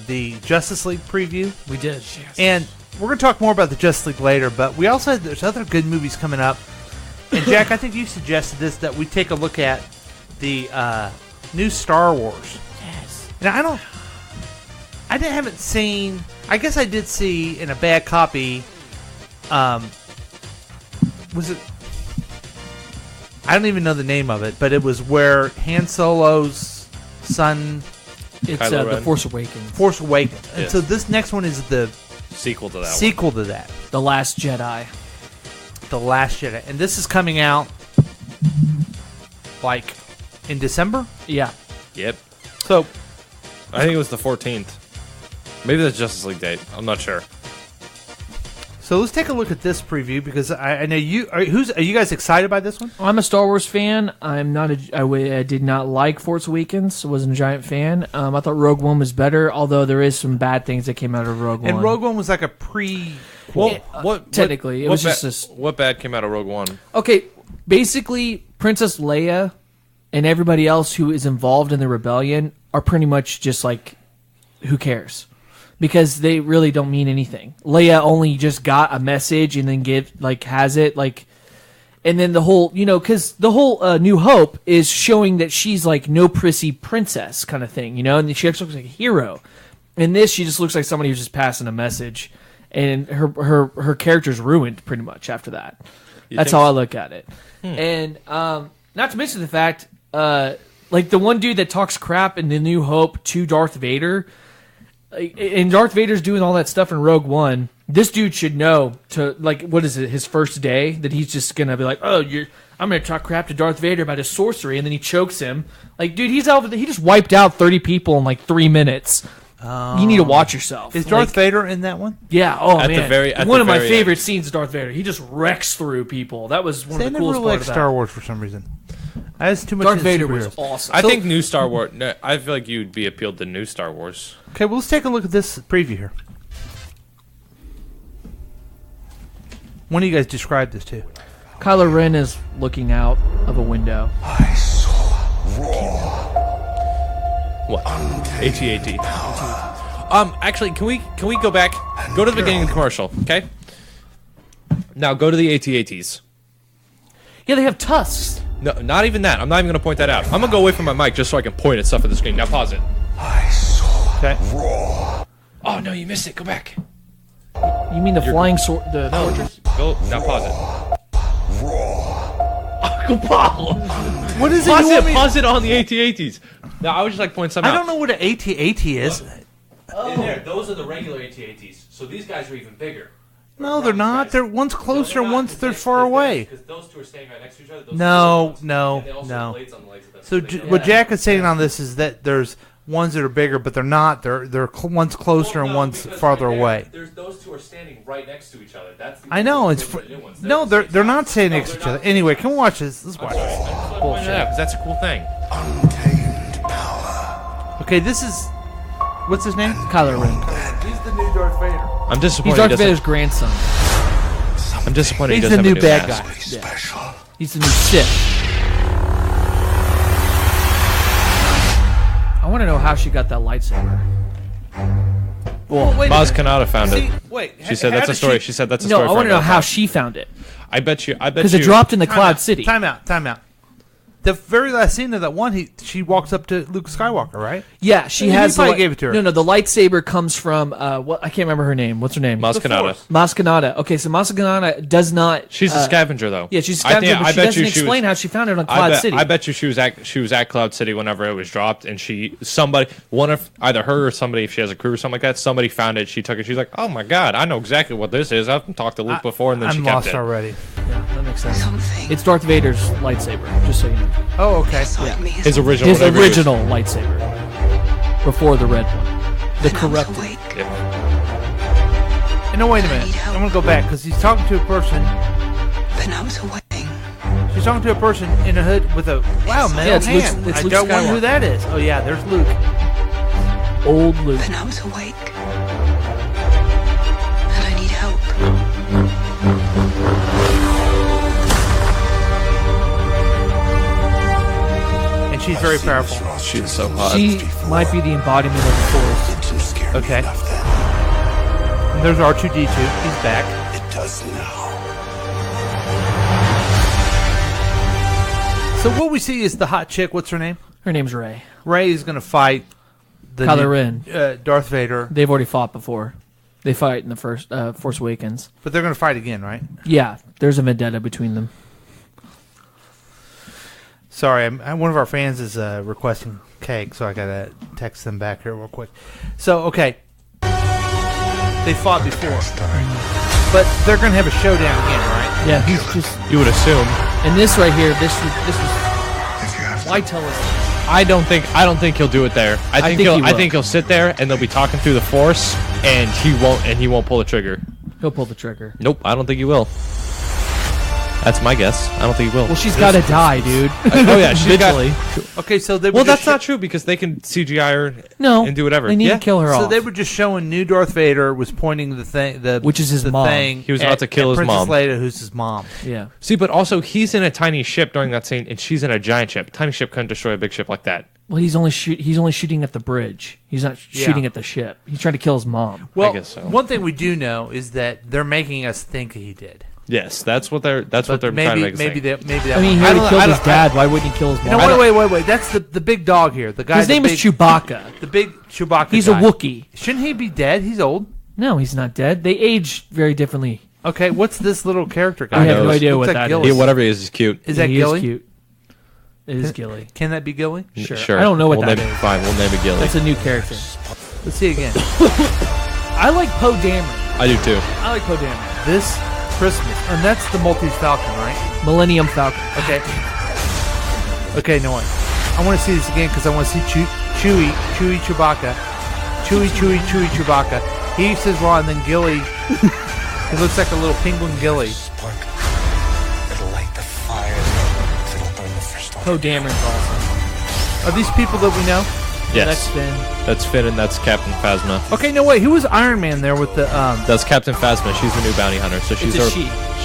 the Justice League preview. We did, yes. And we're going to talk more about the Justice League later, but we also had, there's other good movies coming up. And Jack, I think you suggested this, that we take a look at the new Star Wars. Yes. Now, I haven't seen, I guess I did see in a bad copy, was it, I don't even know the name of it, but it was where Han Solo's son... It's The Force Awakens. Force Awakens. And Yes. so this next one is the sequel to that sequel to that. The Last Jedi. The Last Jedi. And this is coming out, like, in December? Yeah. Yep. So... I think it was the 14th. Maybe that's Justice League date. I'm not sure. So let's take a look at this preview, because I know you are you guys excited by this one? I'm a Star Wars fan. I'm not. I did not like Force Awakens. Wasn't a giant fan. I thought Rogue One was better, although there is some bad things that came out of Rogue One. And Rogue One was like a pre. Technically, it was just what bad came out of Rogue One? Okay, basically, Princess Leia and everybody else who is involved in the rebellion are pretty much just like, who cares? Because they really don't mean anything. Leia only just got a message and then has it, and then the whole, because the whole New Hope is showing that she's like no prissy princess kind of thing, and she actually looks like a hero. In this, she just looks like somebody who's just passing a message, and her character's ruined pretty much after that. That's how I look at it. And not to mention the fact, like the one dude that talks crap in the New Hope to Darth Vader. And Darth Vader's doing all that stuff in Rogue One. This dude should know what is it, his first day, that he's just going to be like, I'm going to talk crap to Darth Vader about his sorcery, and then he chokes him. Like, dude, he just wiped out 30 people in 3 minutes. You need to watch yourself. Is Darth Vader in that one? Yeah, at one of my very favorite end. scenes of Darth Vader. He just wrecks through people. That was one of the I coolest never liked parts of Star Wars for some reason. That's too much. Darth into Vader superheroes. was awesome. I think new Star Wars. No, I feel like you'd be appealed to new Star Wars. Okay, well, let's take a look at this preview here. One of you guys describe this to. Kylo Ren is looking out of a window. I saw raw. What? AT-AT. Actually, can we go back? Go to the beginning of the commercial, okay? Now go to the AT-ATs. Yeah, they have tusks. No, not even that. I'm not even going to point that out. I'm going to go away from my mic just so I can point at stuff at the screen. Now pause it. I saw raw. Oh, no, you missed it. Go back. You mean the flying sword? The fortress? Go. Now pause it. Uncle Paul. What is it? Pause it on the AT-ATs. No, I was just pointing something out. I don't know what an AT-AT is. In there, those are the regular AT-ATs. So these guys are even bigger. No, they're not. They're one's closer, and one's they're far away. Because those two are standing right next to each other. No. So Yeah. what Jack is saying on this is that there's ones that are bigger, but they're not. One's closer and one's farther away. There's those two are standing right next to each other. That's the I know it's no, they're not standing next to each other. Anyway, come watch this. Let's watch this. Bullshit. Because that's a cool thing. Okay, this is what's his name? Kylo Ren. He's the new Darth Vader. I'm disappointed. He's Darth Vader's grandson. I'm disappointed. He's he the doesn't new have a bad mask. guy. Yeah. He's the new Sith. I want to know how she got that lightsaber. Well, wait a Maz minute. Kanata found See, it. wait, She said that's a story. She said that's a No, story. I want to know for how another she found it. I bet you. Because it dropped in the Time Cloud out, City. Time out. The very last scene of that one, she walks up to Luke Skywalker, right? Yeah, she He has. probably gave it to her. No, the lightsaber comes from what? I can't remember her name. What's her name? Maz Kanata. Maz Kanata. Okay, so Maz Kanata does not. She's a scavenger, though. Yeah, she's a scavenger, but she doesn't explain how she found it on Cloud City. I bet you she was at Cloud City whenever it was dropped, and either her or somebody, if she has a crew or something like that, somebody found it. She took it. She's like, "Oh my god, I know exactly what this is. I've talked to Luke before," and then she I'm kept lost it. already. Yeah, that makes sense. It's Darth Vader's lightsaber, just so you know. Oh, okay. Yeah. His original. His whatever it was. original lightsaber. Before the red one. The corrupted. And no, wait a minute. I'm gonna go back because he's talking to a person. Then I was awake. She's talking to a person in a hood with a metal it's Luke- hand. it's I Luke don't wonder who Skywalker. that is. Oh yeah, there's Luke. Old Luke. Then I was awake. And I need help. And she's very powerful. She's so hot. She might be the embodiment of the Force. Okay. And there's R2D2. He's back. It does now. So what we see is the hot chick. What's her name? Her name's Rey. Rey is going to fight the Kylo new- Ren. Darth Vader. They've already fought before. They fight in the first Force Awakens. But they're going to fight again, right? Yeah, there's a vendetta between them. Sorry, one of our fans is requesting cake, so I got to text them back here real quick. So, okay. They fought before. But they're going to have a showdown again, right? Yeah, he's just. You would assume. And this right here, this is. Why tell us? I don't think he'll do it there. I think he'll sit there and they'll be talking through the Force, and he won't pull the trigger. He'll pull the trigger. Nope, I don't think he will. That's my guess. I don't think he will. Well, she's got to die, dude. Oh yeah, she's Eventually. Okay, so they Well, that's not true because they can CGI her and do whatever. they need to kill her So off. they were just showing new Darth Vader was pointing Which is his the mom. thing He was about to kill his Princess mom. Leia, who's his mom. Yeah. See, but also he's in a tiny ship during that scene, and she's in a giant ship. A tiny ship couldn't destroy a big ship like that. Well, he's only shooting at the bridge. He's not shooting at the ship. He's trying to kill his mom. Well, I guess so. one thing we do know is that they're making us think he did. Yes, that's what they're trying to make us think. Maybe I mean, he already killed his dad. Why wouldn't he kill his mom? No, wait. That's the big dog here. The guy. His name is Chewbacca. The big Chewbacca. He's guy. a Wookiee. Shouldn't he be dead? He's old. No, he's not dead. They age very differently. Okay, what's this little character guy? I have no idea Looks what like that Gilly. is. Yeah, whatever he is cute. Is that He Gilly? Is cute. It is Gilly. Can that be Gilly? Sure. I don't know what we'll that name is. Fine, we'll name it Gilly. That's a new character. Let's see again. I like Poe Dameron. I do too. I like Poe Dameron. This Christmas, and that's the Maltese Falcon, right? Millennium Falcon. Okay. Okay, no one. I want to see this again because I want to see Chewie Chewbacca. Chewie Chewbacca. He says raw, and then Gilly. He looks like a little penguin Gilly. It'll light the fire. It'll burn the first Poe Dameron's awesome. Are these people that we know? Yes. That's Finn. That's Finn and that's Captain Phasma. Okay, no wait. Who was Iron Man there with the That's Captain Phasma. She's the new bounty hunter. So she's It's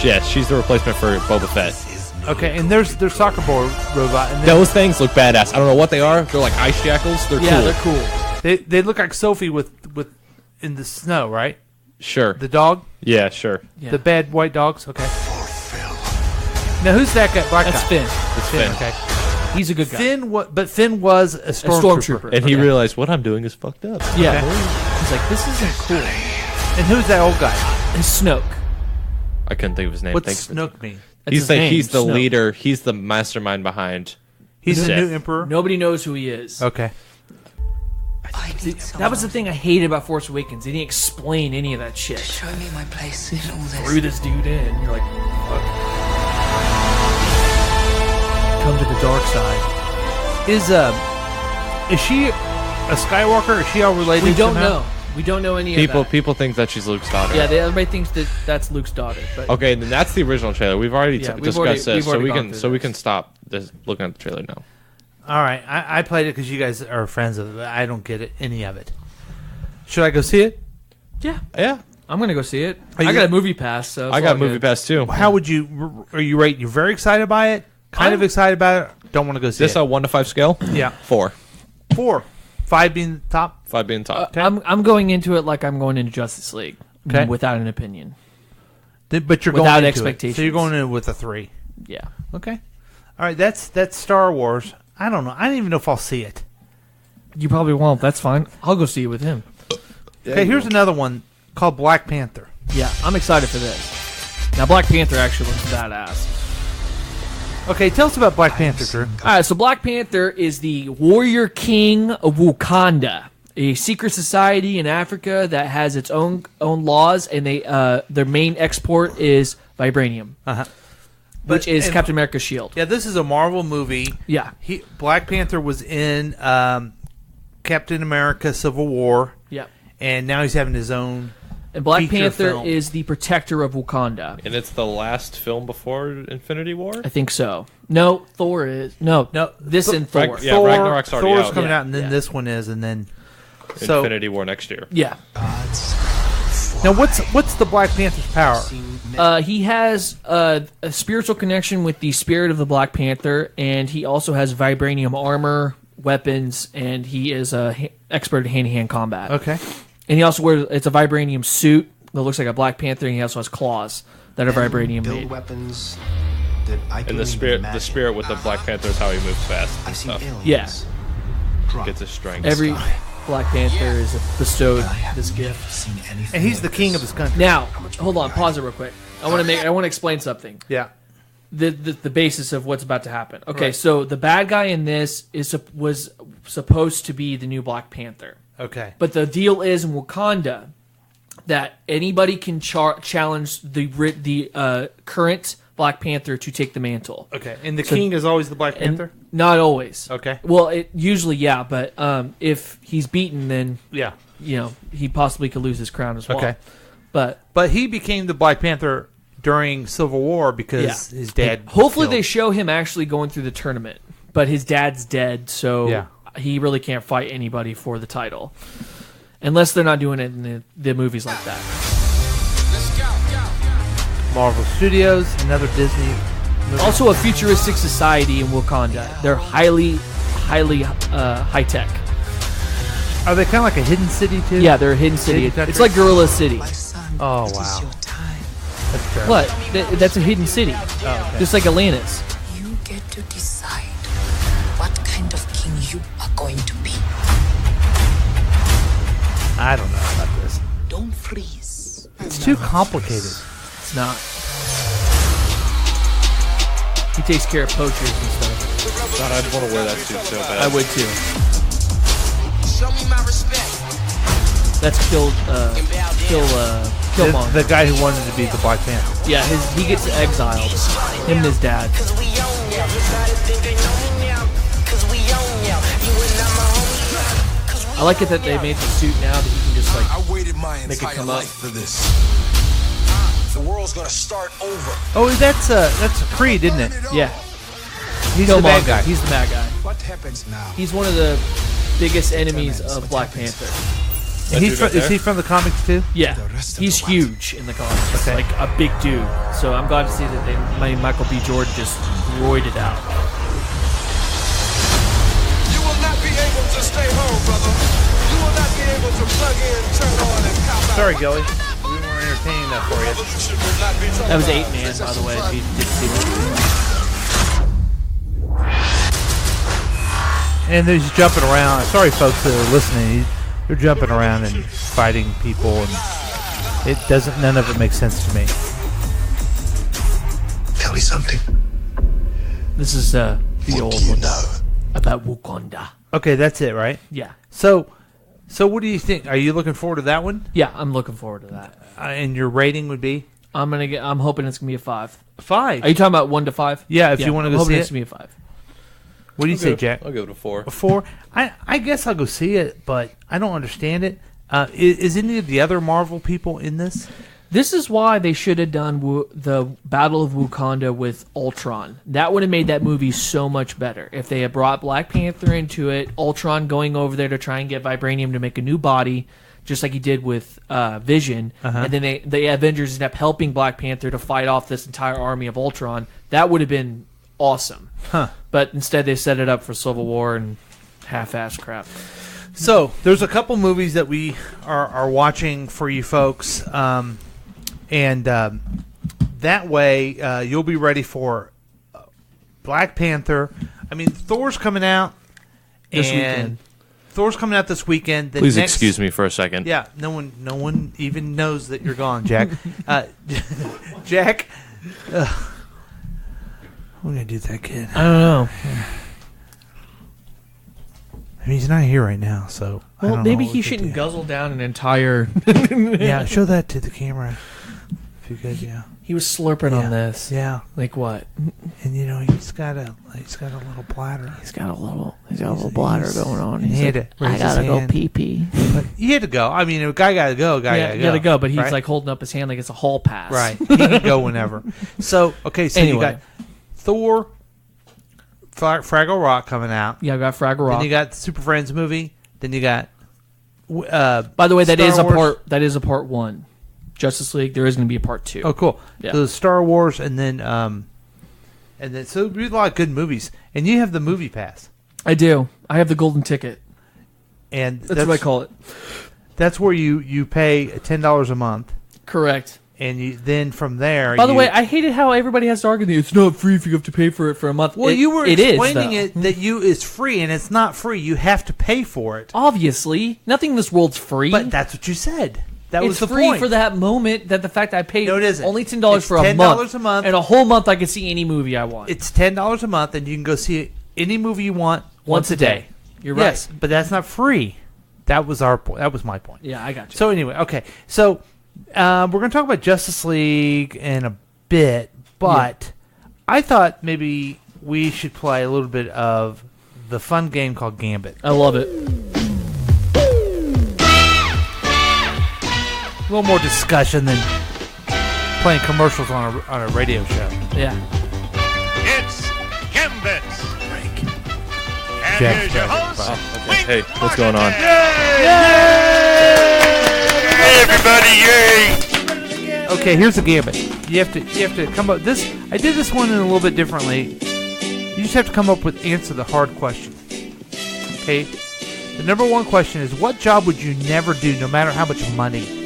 a she's the replacement for Boba Fett. Okay, and there's their soccer ball robot. And Those things look badass. I don't know what they are. They're like ice shackles. They're Yeah, cool. they're cool. They look like Sophie with in the snow, right? Sure. The dog. Yeah, sure. Yeah. The bad white dogs. Okay. Now who's that guy? Black That's guy. Finn. It's Finn. Okay. He's a good guy. Finn was a stormtrooper. And he realized what I'm doing is fucked up. Yeah. Okay. He's like, this isn't cool. And who's that old guy? It's Snoke. I couldn't think of his name. What's Thanks. Snoke mean? That's He's his the name, he's the Snoke. leader. He's the mastermind behind. He's the Sith. new emperor. Nobody knows who he is. Okay. See, that was the thing I hated about Force Awakens. They didn't explain any of that shit. Show me my place in all this. Threw this dude in. You're like, fuck. Come to the dark side. Is she a Skywalker? Is she all related? We don't somehow? know. We don't know any of that. People think that she's Luke's daughter. Yeah, everybody thinks that that's Luke's daughter. But Okay, then that's the original trailer. We've already discussed this, so we can stop this looking at the trailer now. All right, I played it because you guys are friends of it. But I don't get any of it. Should I go see it? Yeah. I'm gonna go see it. Are I you- got a movie pass, so I got a movie pass too. How would you? Are you rating? You're very excited by it. Kind of excited about it. Don't want to go see This it. a 1 to 5 scale? Yeah. 4. 4. 5 being top. 5 being top. I'm going into it like I'm going into Justice League. Okay. Without an opinion. But you're Without going into expectations. It. So you're going in with a 3. Yeah. Okay. All right. That's Star Wars. I don't know. I don't even know if I'll see it. You probably won't. That's fine. I'll go see it with him. Okay. Here's another one called Black Panther. Yeah, I'm excited for this. Now, Black Panther actually looks badass. Okay, tell us about Black Panther, Drew. All right, so Black Panther is the warrior king of Wakanda, a secret society in Africa that has its own laws, and their main export is vibranium, which is Captain America's shield. Yeah, this is a Marvel movie. Yeah. Black Panther was in Captain America: Civil War. Yeah. And now he's having his own. And Black feature Panther film. is the protector of Wakanda. And it's the last film before Infinity War? I think so. No, Thor is. No. This and Thor. Yeah, Ragnarok's already Thor's out. coming Yeah, out, and then yeah. this one is, and then so Infinity War next year. Yeah. now what's the Black Panther's power? He has a spiritual connection with the spirit of the Black Panther, and he also has vibranium armor, weapons, and he is a expert at hand-to-hand combat. Okay. And he also wears it's a vibranium suit that looks like a Black Panther, and he also has claws that are vibranium made. Weapons that I And the spirit with the Black Panther is how he moves fast and stuff. Yeah. Gets his strength. Every Black Panther is bestowed this gift. And he's the king of his country. Now, hold on, pause it real quick. I want to explain something. Yeah. The basis of what's about to happen. Okay, Right. so the bad guy in this was supposed to be the new Black Panther. Okay. But the deal is in Wakanda that anybody can challenge the current Black Panther to take the mantle. Okay. And the king is always the Black Panther? Not always. Okay. Well, it usually, yeah, but if he's beaten, then Yeah. he possibly could lose his crown as well. Okay. But he became the Black Panther during Civil War because his dad. Hopefully, was they killed. show him actually going through the tournament. But his dad's dead, so Yeah. he really can't fight anybody for the title, unless they're not doing it in the movies like that. Marvel Studios, another Disney movie. Also, a futuristic society in Wakanda. They're highly high tech. Are they kind of like a hidden city too? Yeah, they're a hidden city. It's like Gorilla City. Oh wow. That's terrible. What? That's a hidden city. Oh, okay. Just like Atlantis. You get to decide what kind of king you are going to be. I don't know about this. Don't freeze. It's too complicated. It's not. He takes care of poachers and stuff. God, I'd want to wear that suit so bad. I would too. Show me my respect. That's Killmonger. The guy who wanted to be the Black Panther. Yeah, he gets exiled. Him and his dad. I like it that they made the suit now that he can just like I waited my make it entire come up. life for this. The world's gonna start over. Oh, that's Creed, isn't it? Yeah. He's the bad Killmonger. guy. He's the bad guy. What happens now? He's one of the biggest enemies of Black Panther. And is he from the comics too? Yeah, he's huge in the comics. Like a big dude. So I'm glad to see that they made Michael B. Jordan just roided out. You will not be able to stay home, brother. You will not be able to plug in, turn on, and cop out. Sorry, Gilly. We weren't entertaining that for you. That was 8 Man, by the way. If you didn't see that. And he's jumping around. Sorry, folks that are listening. They're jumping around and fighting people, and it doesn't. None of it makes sense to me. Tell me something. This is the old one about Wakanda. Okay, that's it, right? Yeah. So, So what do you think? Are you looking forward to that one? Yeah, I'm looking forward to that. And your rating would be? I'm hoping it's gonna be a 5. 5? Are you talking about 1 to 5? Yeah, if you want to go I'm hoping see it's it. gonna be a 5. What do you say, Jack? I'll give it a 4. A 4? I guess I'll go see it, but I don't understand it. Is any of the other Marvel people in this? This is why they should have done the Battle of Wakanda with Ultron. That would have made that movie so much better. If they had brought Black Panther into it, Ultron going over there to try and get Vibranium to make a new body, just like he did with Vision, and then the Avengers end up helping Black Panther to fight off this entire army of Ultron, that would have been awesome. Huh. But instead they set it up for Civil War and half-ass crap. So, there's a couple movies that we are watching for you folks. That way, you'll be ready for Black Panther. I mean, Thor's coming out This weekend. Thor's coming out this weekend. Please excuse me for a second. Yeah, no one even knows that you're gone, Jack. Jack, we're gonna do that kid. I don't know. I mean, he's not here right now, so. I Well, don't maybe know what he we could shouldn't do. guzzle down an entire. Yeah, show that to the camera. If you could, yeah. He was slurping on this. Yeah. Like what? And he's got a little bladder. He's got a little bladder going on. He had to raise I gotta his go hand. pee. But he had to go. I mean, a guy gotta go. Gotta go. But he's right? like holding up his hand like it's a hall pass. Right. He can go whenever. So you Anyway. got Thor, Fraggle Rock coming out. Yeah, I got Fraggle Rock. Then you got the Super Friends movie. Then you got. By the way, that Star Wars. is a part 1. Justice League. There is going to be a part 2. Oh, cool. Yeah. So Star Wars, and then so there's a lot of good movies, and you have the Movie Pass. I do. I have the golden ticket, and that's what I call it. That's where you pay $10 a month. Correct. And then from there. By the way, I hated how everybody has to argue that it's not free if you have to pay for it for a month. Well, you were it explaining is, though. that it's free, and it's not free. You have to pay for it. Obviously, nothing in this world's free. But that's what you said. That was the free point. for that moment. That the fact that I paid No, it isn't. only $10 It's for a $10 month, a month. and a whole month I can see any movie I want. It's $10 a month, and you can go see any movie you want once a day. You're right. Yes, but that's not free. That was our point. That was my point. Yeah, I got you. So anyway, okay. So we're going to talk about Justice League in a bit, but I thought maybe we should play a little bit of the fun game called Gambit. I love it. A little more discussion than playing commercials on a radio show. Yeah. It's Gambit. And Jack here's your Jack. host. Hey, what's going on? Hey, everybody, yay! Okay, here's the Gambit. You have to come up this. I did this one in a little bit differently. You just have to come up with answer the hard question. Okay. The number one question is, what job would you never do, no matter how much money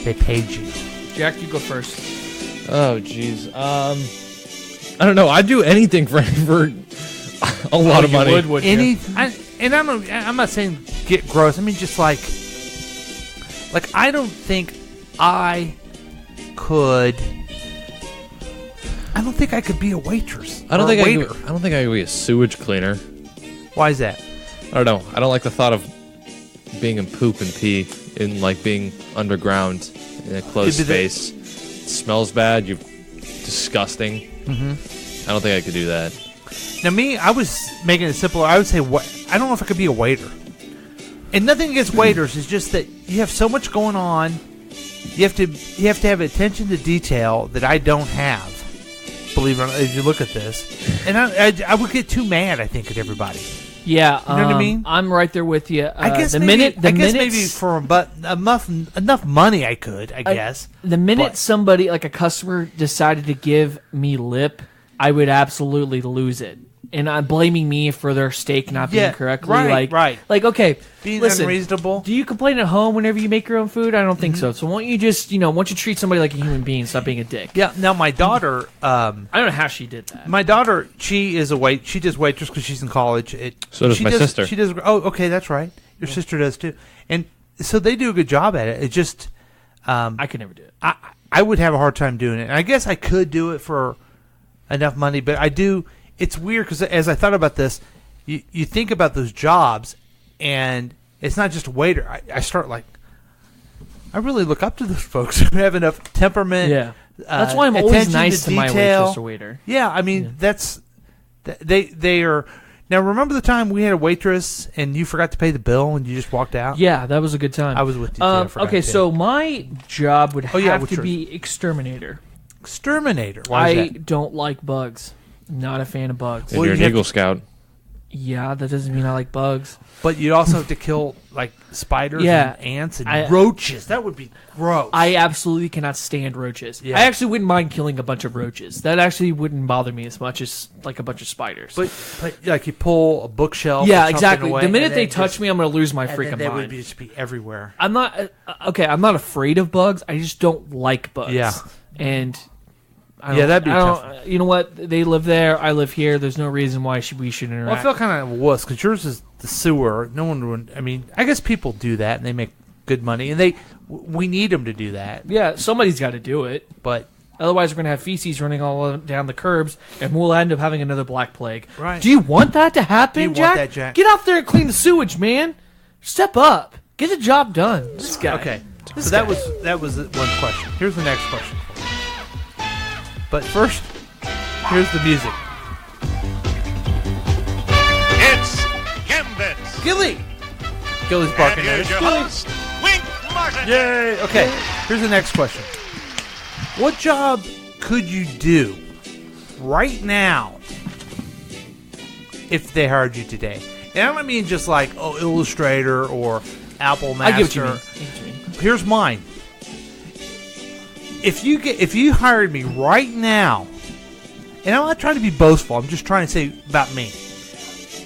they paid you? Jack, you go first. Oh, jeez. I don't know. I'd do anything for a lot of money. Would you? I'm not saying get gross. I mean, just like I don't think I could. I don't think I could be a waitress. I don't think waiter. I don't think I could be a sewage cleaner. Why is that? I don't know. I don't like the thought of being in poop and pee in being underground in a closed space. It smells bad. You're disgusting. Mm-hmm. I don't think I could do that. Now, me, I was making it simpler. I would say, I don't know if I could be a waiter. And nothing against waiters. It's just that you have so much going on. You have to have attention to detail that I don't have. Believe it or not, if you look at this, and I would get too mad. I think at everybody. Yeah, you know what I mean. I'm right there with you. I guess maybe for enough money I could. I guess the minute somebody like a customer decided to give me lip, I would absolutely lose it. And I'm blaming me for their steak not being correctly right. Like, okay, being listen, unreasonable. Do you complain at home whenever you make your own food? I don't think so. So why don't you just, once you treat somebody like a human being, stop being a dick? Yeah. Now my daughter, I don't know how she did that. My daughter, she does waitress because she's in college. So does my sister. She does. Oh, okay, that's right. Your sister does too, and so they do a good job at it. It just, I could never do it. I would have a hard time doing it. And I guess I could do it for enough money, but I do. It's weird because as I thought about this, you think about those jobs, and it's not just a waiter. I start like, I really look up to those folks who have enough temperament. Yeah. That's why I'm always attention nice to my detail. waitress or waiter. Yeah, I mean, they are. Now, remember the time we had a waitress and you forgot to pay the bill and you just walked out? Yeah, that was a good time. I was with you, too. I forgot okay, to. so my job would have what's to be exterminator. Exterminator? Why is I that? don't like bugs. Not a fan of bugs. And you're an Eagle Scout. Yeah, that doesn't mean I like bugs. But you also have to kill like spiders and ants and roaches. That would be gross. I absolutely cannot stand roaches. Yeah. I actually wouldn't mind killing a bunch of roaches. That actually wouldn't bother me as much as like a bunch of spiders. But like you pull a bookshelf. Yeah, or something exactly. away, The minute and they then touch me, I'm going to lose my and freaking then they mind. would just be everywhere. I'm not okay. I'm not afraid of bugs. I just don't like bugs. Yeah. And that'd be tough. You know what? They live there. I live here. There's no reason why we should interact. Well, I feel kind of a wuss because yours is the sewer. No one would. I mean, I guess people do that and they make good money, and we need them to do that. Yeah, somebody's got to do it. But otherwise, we're going to have feces running all down the curbs, and we'll end up having another Black Plague. Right. Do you want that to happen, Do you Jack? want that, Jack? Get out there and clean the sewage, man. Step up. Get the job done. This guy. Okay. This So guy. that was one question. Here's the next question. But first, here's the music. It's Gambit. Gilly's barking at Here's us. your host, Wink Martin. Yay! Okay, here's the next question. What job could you do right now if they hired you today? And I don't mean just like, Illustrator or Apple Master. I get what you mean. Here's mine. If you hired me right now, and I'm not trying to be boastful, I'm just trying to say about me.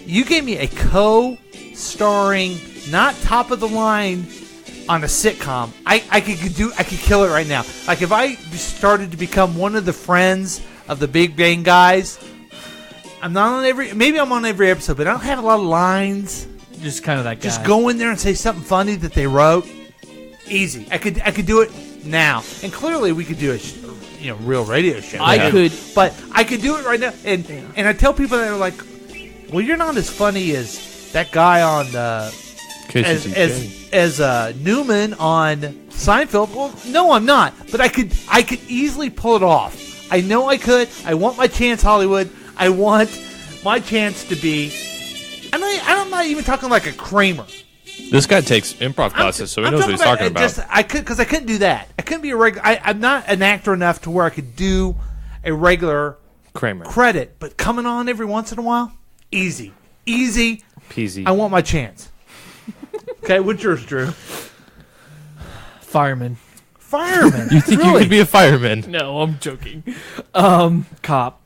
You gave me a co-starring, not top of the line on a sitcom. I could kill it right now. Like if I started to become one of the friends of the Big Bang guys, I'm not on maybe I'm on every episode, but I don't have a lot of lines. Just kind of that guy. Just go in there and say something funny that they wrote. Easy. I could do it now, and clearly we could do a real radio show. But I could do it right now, and I tell people that are like, well, you're not as funny as that guy on as Newman on Seinfeld. Well, no, I'm not, but I could easily pull it off. I know I could. I want my chance, Hollywood. I want my chance to be. I'm not even talking like a Kramer. This guy takes improv classes, so he knows what he's talking about. I couldn't do that. I couldn't be a regular. I'm not an actor enough to where I could do a regular Kramer credit, but coming on every once in a while, easy peasy. I want my chance. Okay, what's yours, Drew? Fireman. You think you could be a fireman? No, I'm joking. Cop. Cop?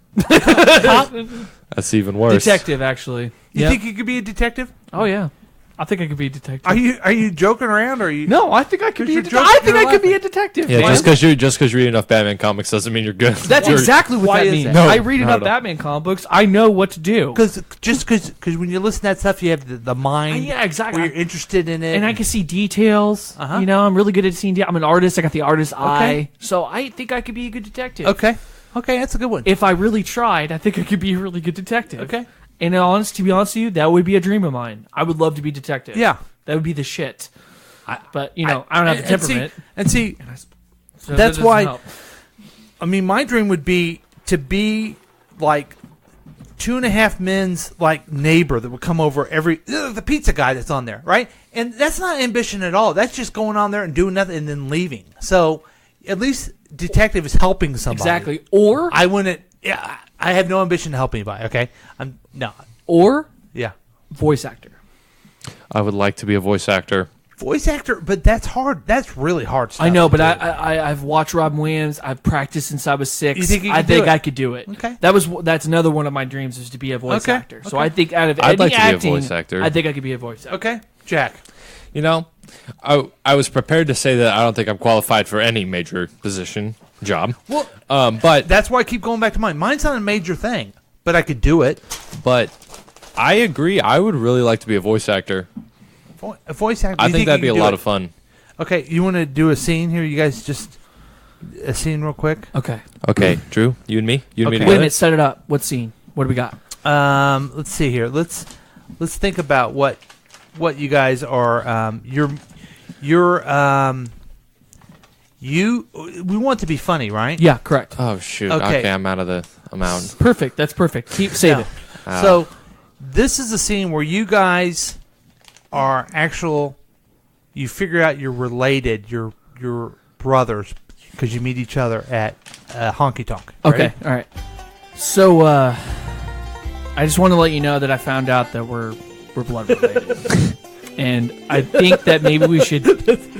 That's even worse. Detective, actually. You think you could be a detective? Oh yeah, I think I could be a detective. Are you joking around? Or are you? No, I think I could be a detective. joking, I think you're I could be a laughing. detective. Yeah, man. just because you read enough Batman comics doesn't mean you're good. That's You're- exactly what Why that is means. that? No, I read not enough at all. Batman comic books. I know what to do. Because when you listen to that stuff, you have the mind. Yeah, exactly. Where you're interested in it, And I can see details. Uh-huh. You know, I'm really good at seeing details. I'm an artist. I got the artist's eye. So I think I could be a good detective. Okay, that's a good one. If I really tried, I think I could be a really good detective. Okay. And to be honest with you, that would be a dream of mine. I would love to be detective. Yeah. That would be the shit. But, I don't have the temperament. And see, So that's that doesn't why. help. I mean, my dream would be to be like 2.5 Men's like neighbor that would come over the pizza guy that's on there, right? And that's not ambition at all. That's just going on there and doing nothing and then leaving. So at least detective is helping somebody. Exactly. Or I wouldn't. Yeah, I have no ambition to help anybody. Okay, Or yeah, voice actor. I would like to be a voice actor. voice actor, but that's hard. That's really hard stuff. I know, to but do. I've watched Robin Williams. I've practiced since I was 6. You think you I could do think it? I could do it. Okay. That's another one of my dreams is to be a voice Okay. actor. So Okay. I think out of I'd any like to be a acting, voice actor. I think I could be a voice actor. Okay, Jack. You know, I was prepared to say that I don't think I'm qualified for any major position job. Well, but that's why I keep going back to mine. Mine's not a major thing, but I could do it. But I agree. I would really like to be a voice actor. A voice actor. I you think that'd be you a can do lot it? of fun. Okay, you want to do a scene here? You guys just a scene real quick. Okay. Okay, Drew, you and me. You and me Wait a together. minute, set it up. What scene? What do we got? Let's see here. Let's think about what what you guys are. We want to be funny, right? Yeah, correct. Oh shoot. Okay, I'm out. Perfect. That's perfect. Save it. So this is a scene where you guys are you figure out you're related, you're brothers, because you meet each other at Honky Tonk. Okay, all right. So I just want to let you know that I found out that we're blood related. And I think that maybe we should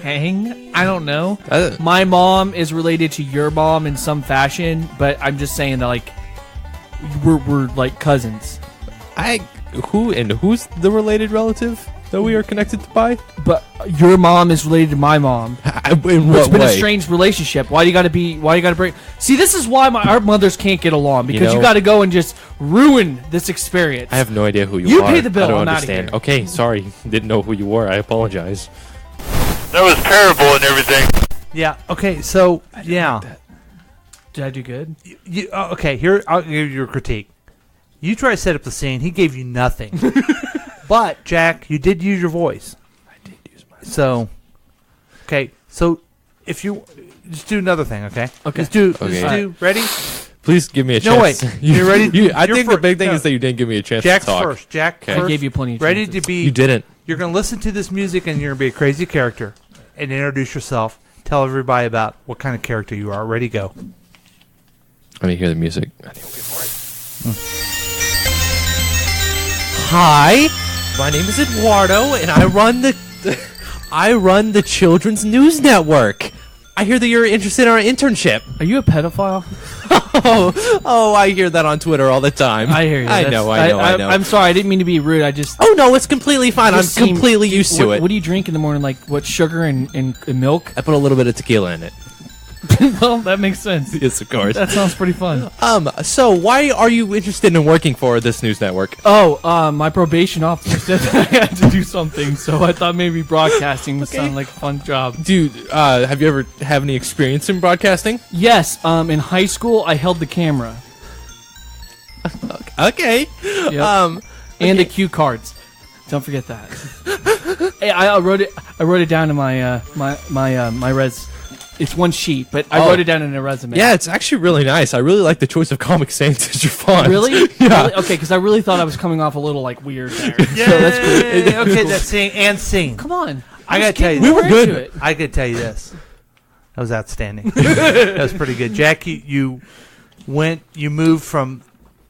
hang. I don't know. My mom is related to your mom in some fashion, but I'm just saying that like we're like cousins. Who's the related relative that we are connected to by? But your mom is related to my mom. In what It's been way? a strange relationship. Why do you got to break? See, this is why our mothers can't get along, because you got to go and just ruin this experience. I have no idea who you are. You pay the bill. I don't I'm understand. outta Okay, sorry. Didn't know who you were. I apologize. That was terrible and everything. Yeah. Okay. So yeah. Did I do good? Okay. Here, I'll give you a critique. You try to set up the scene. He gave you nothing. But Jack, you did use your voice. I did use my voice. So, okay. So, if you just do another thing, okay? Okay. Just do. Ready? Please give me a chance. No, wait. You ready? I think the big thing is that you didn't give me a chance Jack's to talk. first. Jack Okay. first. I gave you plenty of Ready chances. to be. You didn't. You're going to listen to this music and you're going to be a crazy character and introduce yourself. Tell everybody about what kind of character you are. Ready, go. Let me hear the music. I think we'll be bored. Hi, my name is Eduardo, and I run the Children's News Network. I hear that you're interested in our internship. Are you a pedophile? Oh, I hear that on Twitter all the time. I hear you. I know. I'm sorry. I didn't mean to be rude. I just. Oh no, it's completely fine. I'm completely used to it. What do you drink in the morning? Like what? Sugar and milk? I put a little bit of tequila in it. Well, that makes sense. Yes, of course. That sounds pretty fun. So why are you interested in working for this news network? Oh, my probation officer said that I had to do something, so I thought maybe broadcasting would sound like a fun job. Dude, have you ever have any experience in broadcasting? Yes. In high school, I held the camera. Okay. Yep. And the cue cards. Don't forget that. Hey, I wrote it down in my res. It's one sheet, but I wrote it down in a resume. Yeah, it's actually really nice. I really like the choice of Comic Sans as your font. Really? Yeah. Really? Okay, because I really thought I was coming off a little like weird there. Yeah. So that's good. Okay, that's scene and scene. Come on. I gotta tell you, we were good. I could tell you this. That was outstanding. That was pretty good, Jack. You moved from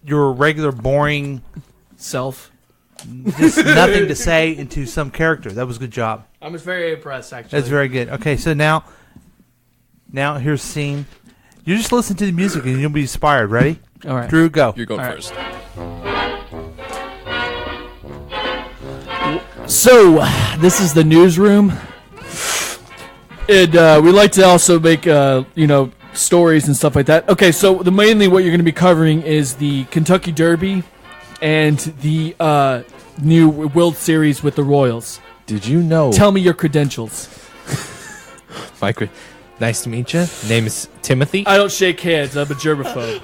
your regular boring self, just nothing to say, into some character. That was a good job. I was very impressed, actually. That's very good. Okay, so now here's scene. You just listen to the music and you'll be inspired. Ready? All right. Drew, go. You're going first. So, this is the newsroom. And we like to also make, stories and stuff like that. Okay, so mainly what you're going to be covering is the Kentucky Derby and the new World Series with the Royals. Did you know? Tell me your credentials. Nice to meet you. Name is Timothy. I don't shake hands. I'm a germaphobe.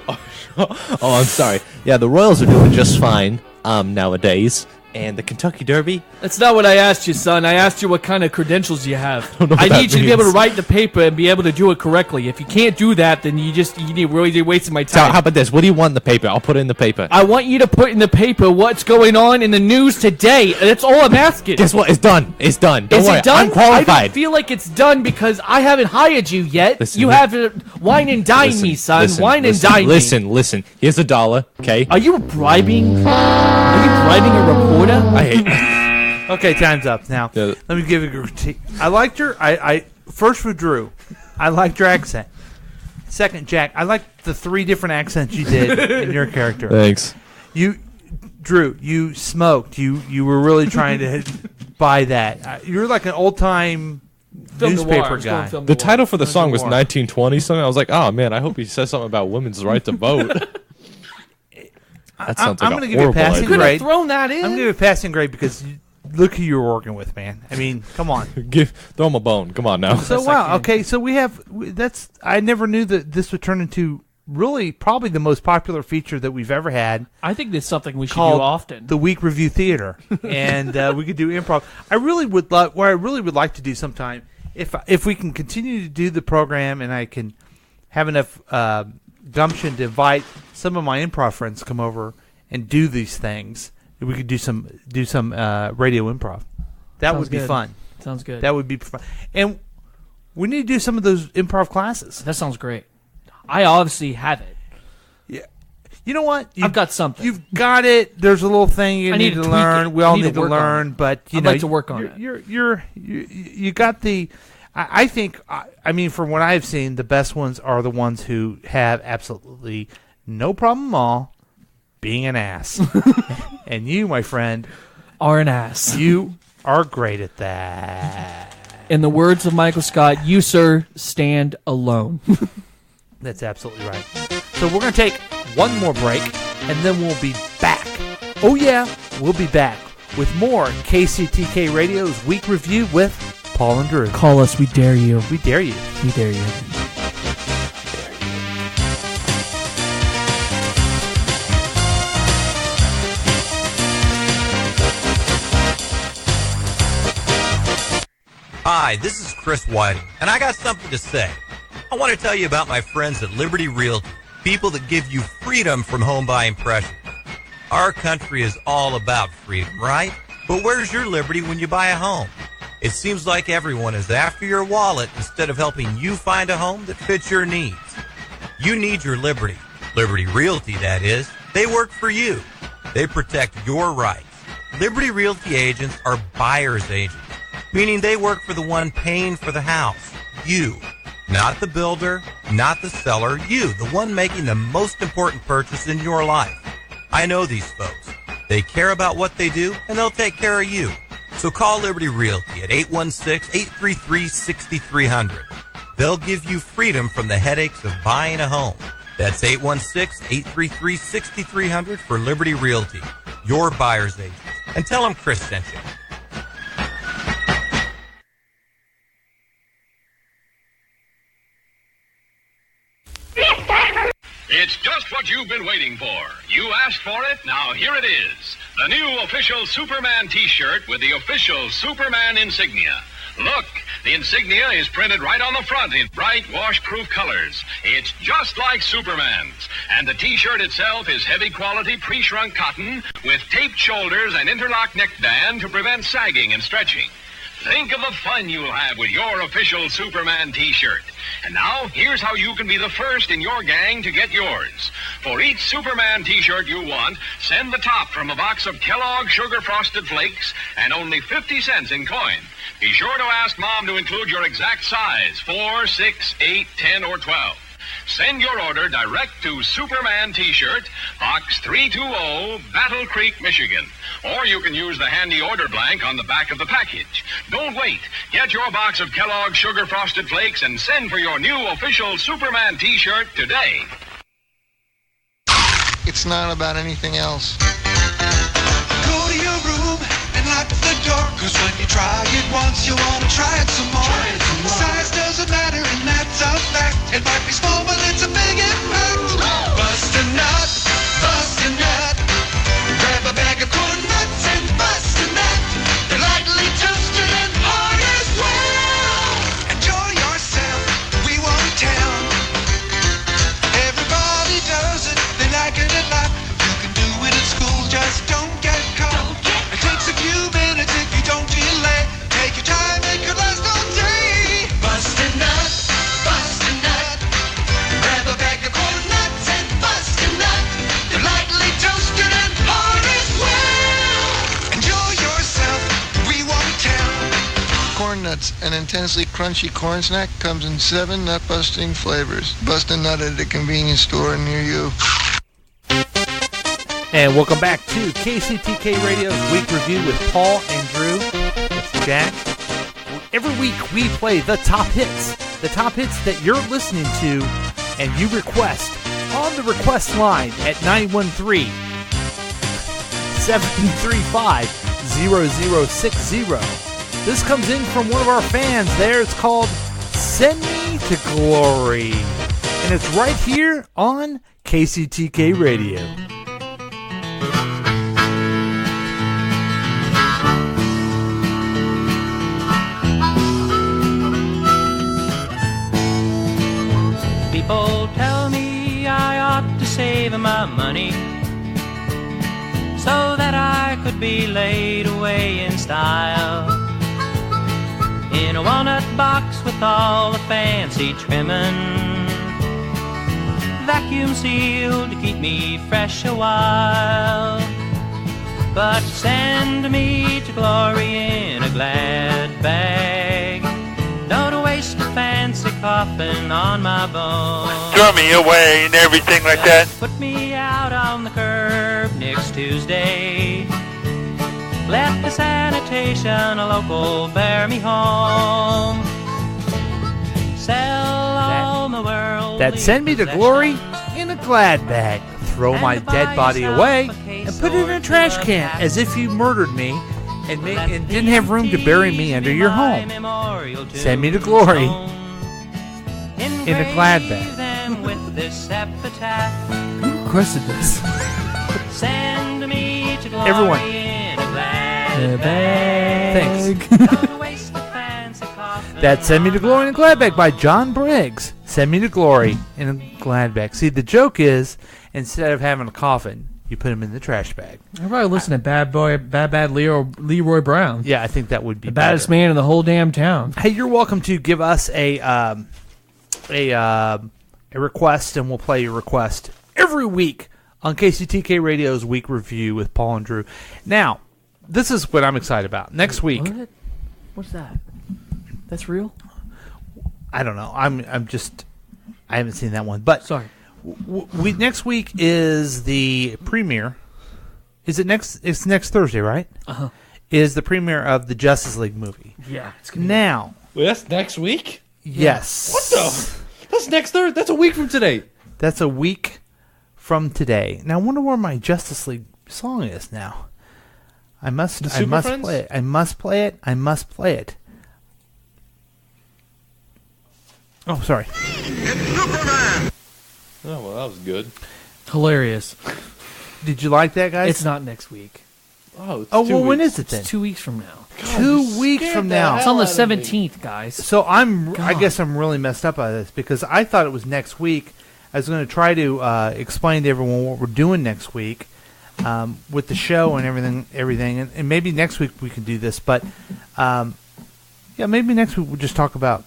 Oh, I'm sorry. Yeah, the Royals are doing just fine nowadays. And the Kentucky Derby? That's not what I asked you, son. I asked you what kind of credentials you have. I need you to be able to write the paper and be able to do it correctly. If you can't do that, then you're really wasting my time. So how about this? What do you want in the paper? I'll put it in the paper. I want you to put in the paper what's going on in the news today. That's all I'm asking. Guess what? It's done. It's done. Don't worry. It done? I'm qualified. I don't feel like it's done because I haven't hired you yet. Listen, you have to wine and dine me, son. Wine and dine me. Listen. Here's $1, okay? Are you bribing? Are you bribing a reporter? I hate. Okay, time's up now. Yeah. Let me give you a critique. I liked your. I first with Drew. I liked your accent. Second, Jack. I liked the 3 different accents you did in your character. Thanks. Drew, you smoked. You were really trying to buy that. You're like an old time newspaper guy. The title for the song was 1920 something. I was like, oh man, I hope he says something about women's right to vote. That sounds like I'm going to give you a passing Could have grade. thrown that in. I'm going to give you a passing grade because look who you're working with, man. I mean, come on. Throw him a bone. Come on now. So wow. Okay. So we have. That's. I never knew that this would turn into really probably the most popular feature that we've ever had. I think that's something we should do called often. The Week Review Theater, and we could do improv. I really would like to do sometime, if we can continue to do the program, and I can have enough gumption to invite some of my improv friends to come over and do these things. We could do some radio improv. That Sounds would be good. fun. Sounds good. That would be fun. And we need to do some of those improv classes. That sounds great. I obviously have it. Yeah. You know what? I've got something. You've got it. There's a little thing you I need to tweak learn. it. We I all need need to to work on learn, it. but I'd like to work on it. You got the. I think. I mean, from what I've seen, the best ones are the ones who have absolutely no problem at all being an ass. And you, my friend, are an ass. You are great at that. In the words of Michael Scott, you, sir, stand alone. That's absolutely right. So we're going to take one more break, and then we'll be back. Oh, yeah, we'll be back with more KCTK Radio's Week Review with Paul and Drew. Call us. We dare you. We dare you. We dare you. Hi, this is Chris Whiting, and I got something to say. I want to tell you about my friends at Liberty Realty, people that give you freedom from home buying pressure. Our country is all about freedom, right? But where's your liberty when you buy a home? It seems like everyone is after your wallet instead of helping you find a home that fits your needs. You need your liberty. Liberty Realty, that is. They work for you. They protect your rights. Liberty Realty agents are buyer's agents, meaning they work for the one paying for the house, you. Not the builder, not the seller, you, the one making the most important purchase in your life. I know these folks. They care about what they do, and they'll take care of you. So call Liberty Realty at 816-833-6300. They'll give you freedom from the headaches of buying a home. That's 816-833-6300 for Liberty Realty, your buyer's agent. And tell them Chris sent you. It's just what you've been waiting for. You asked for it, now here it is. The new official Superman t-shirt with the official Superman insignia. Look, the insignia is printed right on the front in bright wash-proof colors. It's just like Superman's. And the t-shirt itself is heavy quality pre-shrunk cotton with taped shoulders and interlocked neckband to prevent sagging and stretching. Think of the fun you'll have with your official Superman t-shirt. And now, here's how you can be the first in your gang to get yours. For each Superman t-shirt you want, send the top from a box of Kellogg's Sugar Frosted Flakes and only 50 cents in coin. Be sure to ask Mom to include your exact size, 4, 6, 8, 10, or 12. Send your order direct to Superman T-Shirt, Box 320, Battle Creek, Michigan. Or you can use the handy order blank on the back of the package. Don't wait. Get your box of Kellogg's Sugar Frosted Flakes and send for your new official Superman T-Shirt today. It's not about anything else. Go to your room and lock the door, 'cause when you try it once, you want to try it some more. Size doesn't matter, and that's a fact. It might be small, but it's a big impact. Bust a nut, bust a nut. Grab a bag of corn nuts and bust a nut. They're lightly toasted and hard as well. Enjoy yourself, we won't tell. Everybody does it, they like it a lot. You can do it at school, just don't get caught. It takes a few minutes if you don't delay. Take your time, it could last all day. Bust a nut, bust a nut. Grab a bag of corn nuts and bust a nut. They're lightly toasted and hard as well. Enjoy yourself, we won't tell. Corn Nuts, an intensely crunchy corn snack, comes in 7 nut-busting flavors. Bust a nut at a convenience store near you. And welcome back to KCTK Radio's Week Review with Paul and Drew. It's Jack. Every week we play the top hits that you're listening to and you request on the request line at 913-735-0060. This comes in from one of our fans there. It's called Send Me to Glory. and it's right here on KCTK Radio. People tell me I ought to save my money so that I could be laid away in style in a walnut box with all the fancy trimming, vacuum sealed to keep me fresh a while. But send me to glory in a glad bag. Don't waste a fancy coffin on my bones. Throw me away and everything like that. Put me out on the curb next Tuesday. Let the sanitation a local bear me home. Sell all my world. That send me to glory in a glad bag. Throw my dead body away and put it in a trash can as if you murdered me and didn't have room to bury me under your home. Send me to glory in a glad bag. Who requested this? Send me to glory Everyone. in a glad bag. Thanks. That's Send Me to Glory in a Glad Bag by John Briggs. Send Me to Glory in a Glad Bag. See, the joke is, instead of having a coffin, you put him in the trash bag. I'd probably listen to Bad Leroy Brown. Yeah, I think that would be the baddest man in the whole damn town. Hey, you're welcome to give us a request, and we'll play your request every week on KCTK Radio's Week Review with Paul and Drew. Now, this is what I'm excited about. Next week. What? What's that? That's real? I don't know. I haven't seen that one. But sorry. Next week is the premiere. Is it next? It's next Thursday, right? Uh-huh. Is the premiere of the Justice League movie. Yeah. Now. Wait, that's next week? Yes. What the? That's next Thursday. That's a week from today. That's a week from today. Now I wonder where my Justice League song is now. I must play it. I must play it. Oh, sorry. Oh, well, that was good. Hilarious. Did you like that, guys? It's not next week. Oh, when is it then? It's 2 weeks from now. God, 2 weeks from now. It's on the 17th, guys. So I guess I'm really messed up by this because I thought it was next week. I was going to try to explain to everyone what we're doing next week with the show and everything, and maybe next week we can do this. But maybe next week we'll just talk about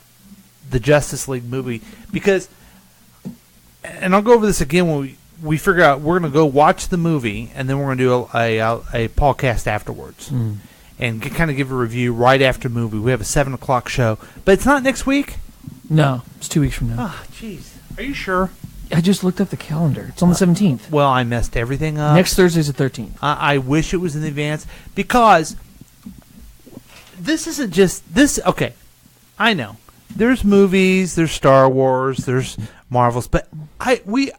the Justice League movie because, and I'll go over this again when we figure out we're going to go watch the movie and then we're going to do a podcast afterwards and kind of give a review right after the movie. We have a 7 o'clock show, but it's not next week. No, it's 2 weeks from now. Oh, jeez. Are you sure? I just looked up the calendar. It's on the 17th. Well, I messed everything up. Next Thursday's the 13th. I wish it was in advance because this isn't just this. Okay, I know. There's movies, there's Star Wars, there's Marvels, but me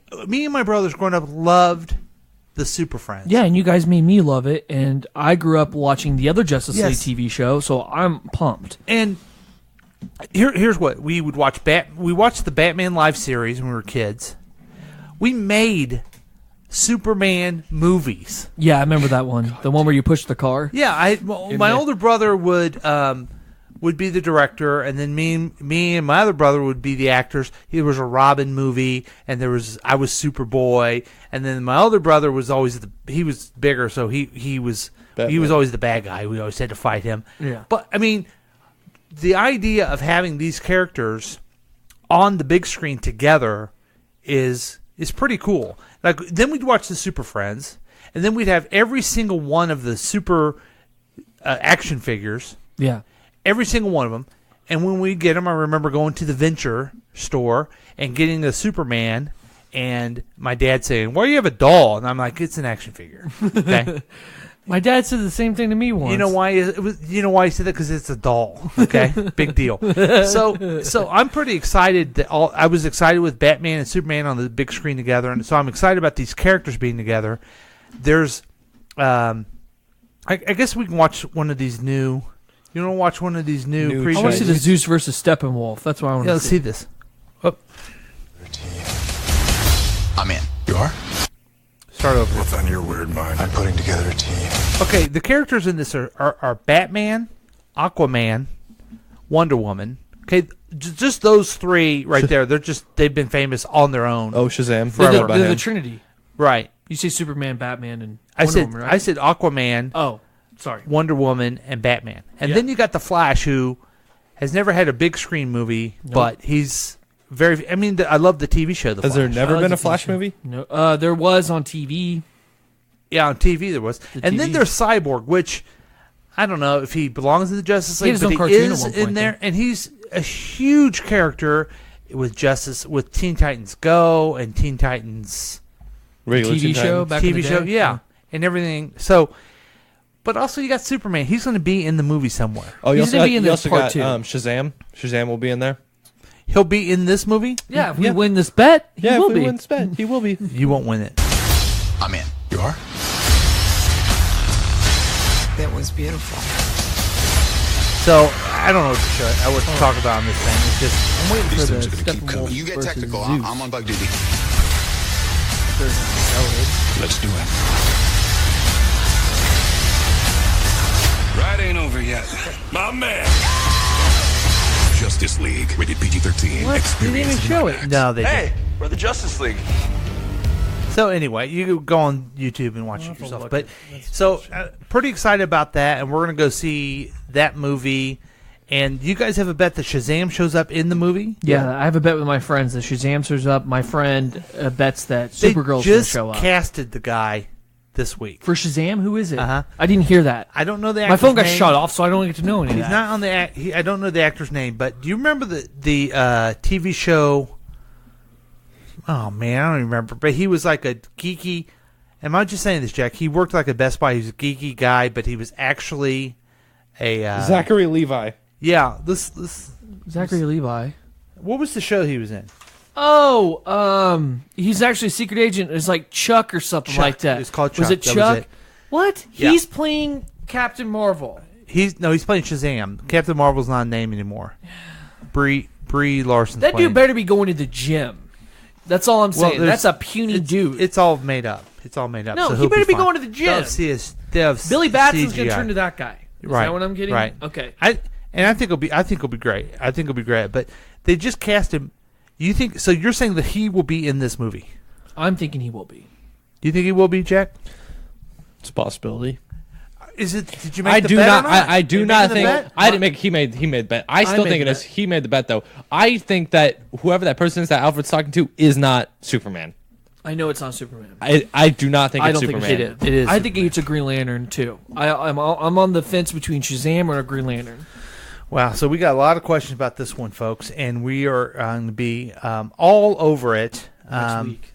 and my brothers growing up loved the Super Friends. Yeah, and you guys made me love it, and I grew up watching the other Justice League TV show, so I'm pumped. And here's what we would watch. We watched the Batman live series when we were kids. We made Superman movies. Yeah, I remember that one. The one where you push the car. Yeah, my older brother would be the director, and then me and my other brother would be the actors. There was a Robin movie, and I was Superboy, and then my older brother was always he was bigger, so he was always the bad guy. We always had to fight him. Yeah. But I mean, the idea of having these characters on the big screen together is pretty cool. Like then we'd watch the Super Friends, and then we'd have every single one of the super action figures. Yeah. Every single one of them. And when we get them, I remember going to the Venture store and getting a Superman, and my dad saying, "Why do you have a doll?" And I'm like, "It's an action figure." Okay. My dad said the same thing to me once. You know why? You know why he said that? Because it's a doll. Okay, big deal. So I'm pretty excited. I was excited with Batman and Superman on the big screen together, and so I'm excited about these characters being together. There's, I guess we can watch one of these new. You want to watch one of these new? I want to see the Zeus versus Steppenwolf. That's what I want to see. Let's see this. Oh. are? Start over. What's on your weird mind? I'm putting together a team. Okay, the characters in this are Batman, Aquaman, Wonder Woman. Okay, just those three right there. They've been famous on their own. Oh, Shazam! They're the Trinity, right? You say Superman, Batman, and Woman, right? I said Aquaman. Oh, sorry. Wonder Woman and Batman, and then you got the Flash, who has never had a big screen movie, but he's very. I mean, I love the TV show. The Has Flash. there never been a Flash movie? No, there was on TV. Yeah, on TV there was, and then there's Cyborg, which I don't know if he belongs in the Justice League, but he is in there, and he's a huge character with Teen Titans Go and Teen Titans TV show, and everything. So, but also you got Superman. He's going to be in the movie somewhere. Oh, he's going to be in this part 2. Shazam. Shazam will be in there. He'll be in this movie. Yeah, if we win this bet, he will be. Win this bet, he will be. You won't win it. I'm in. You are? That was beautiful. So I don't know what to talk about on this thing. It's just I'm waiting These for things the are gonna keep coming. You get technical. I'm on bug duty. Let's do it. Ride ain't over yet. My man. Justice League. Rated PG-13. What? They didn't even show it. No, they Hey, didn't. we're the Justice League. So anyway, you go on YouTube and watch it yourself. But so pretty excited about that, and we're gonna go see that movie. And you guys have a bet that Shazam shows up in the movie? Yeah, I have a bet with my friends that Shazam shows up. My friend bets that Supergirl's going to show up. They just casted the guy this week for Shazam. Who is it? Uh-huh. I didn't hear that. I don't know the actor's actor's name. My phone got name. shut off, so I don't get to know any of that. He's not on the. I don't know the actor's name, but do you remember the TV show? Oh man, I don't even remember. But he was like a geeky. Am I just saying this, Jack? He worked like a Best Buy. He was a geeky guy, but he was actually a Zachary Levi. Yeah, this Zachary Levi. What was the show he was in? Oh, he's actually a secret agent. It's like Chuck or something like that. It's called Chuck. Was it That Chuck? was it. What? Yeah. He's playing Captain Marvel. He's playing Shazam. Captain Marvel's not a name anymore. Brie Larson. That dude better be going to the gym. That's all I'm saying. That's a puny dude. It's all made up. It's all made up. No, so he he'll better be fine. going to the gym. Billy Batson's going to turn to that guy. Is that what I'm getting? Right. Okay. I think it'll be great. I think it'll be great. But they just cast him. You think so? You're saying that he will be in this movie? I'm thinking he will be. Do you think he will be, Jack? It's a possibility. Is it? Did you make the bet or not? I do not think. I didn't make. He made the bet. I still think it is. He made the bet though. I think that whoever that person is that Alfred's talking to is not Superman. I know it's not Superman. I do not think I it's don't Superman. think it is. I think it's a Green Lantern too. I'm on the fence between Shazam or a Green Lantern. Wow, so we got a lot of questions about this one, folks, and we are going to be all over it Next week.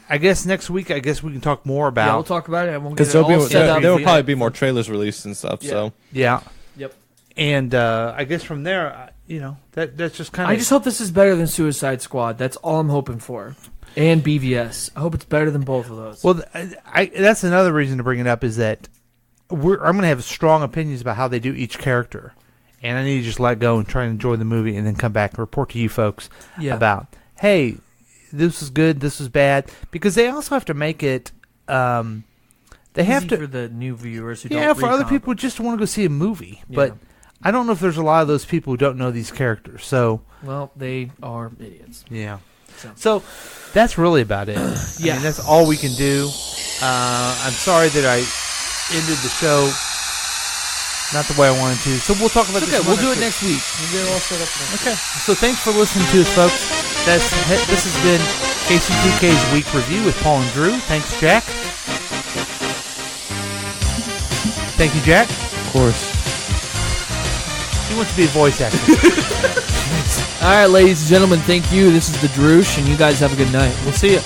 I guess next week. I guess we can talk more about. Yeah, we'll talk about it. I won't Because there will probably be more trailers released and stuff. Yeah. So yeah, yep. And I guess from there, that's just kind of. I just hope this is better than Suicide Squad. That's all I'm hoping for. And BVS. I hope it's better than both of those. Well, that's another reason to bring it up is that I'm going to have strong opinions about how they do each character, and I need to just let go and try and enjoy the movie, and then come back and report to you folks about, hey, this is good, this is bad, because they also have to make it. They have to for the new viewers who don't. For other people who just want to go see a movie, but I don't know if there's a lot of those people who don't know these characters. So well, they are idiots. Yeah. So that's really about it. I mean, that's all we can do. I'm sorry that I ended the show not the way I wanted to. So we'll talk about this. We'll do it next week. We'll get it all set up next week. So thanks for listening to us, folks. This has been KC2K's Week Review with Paul and Drew. Thanks, Jack. Thank you, Jack. Of course. He wants to be a voice actor. All right, ladies and gentlemen, thank you. This is the Droosh, and you guys have a good night. We'll see you.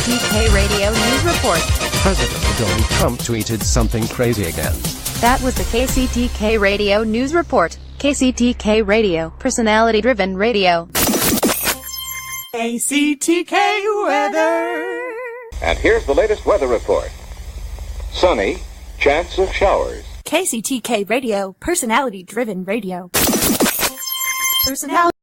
KCTK Radio News Report. President Donald Trump tweeted something crazy again. That was the KCTK Radio News Report. KCTK Radio, personality-driven radio. KCTK weather. And here's the latest weather report. Sunny, chance of showers. KCTK Radio, personality-driven radio. Personality.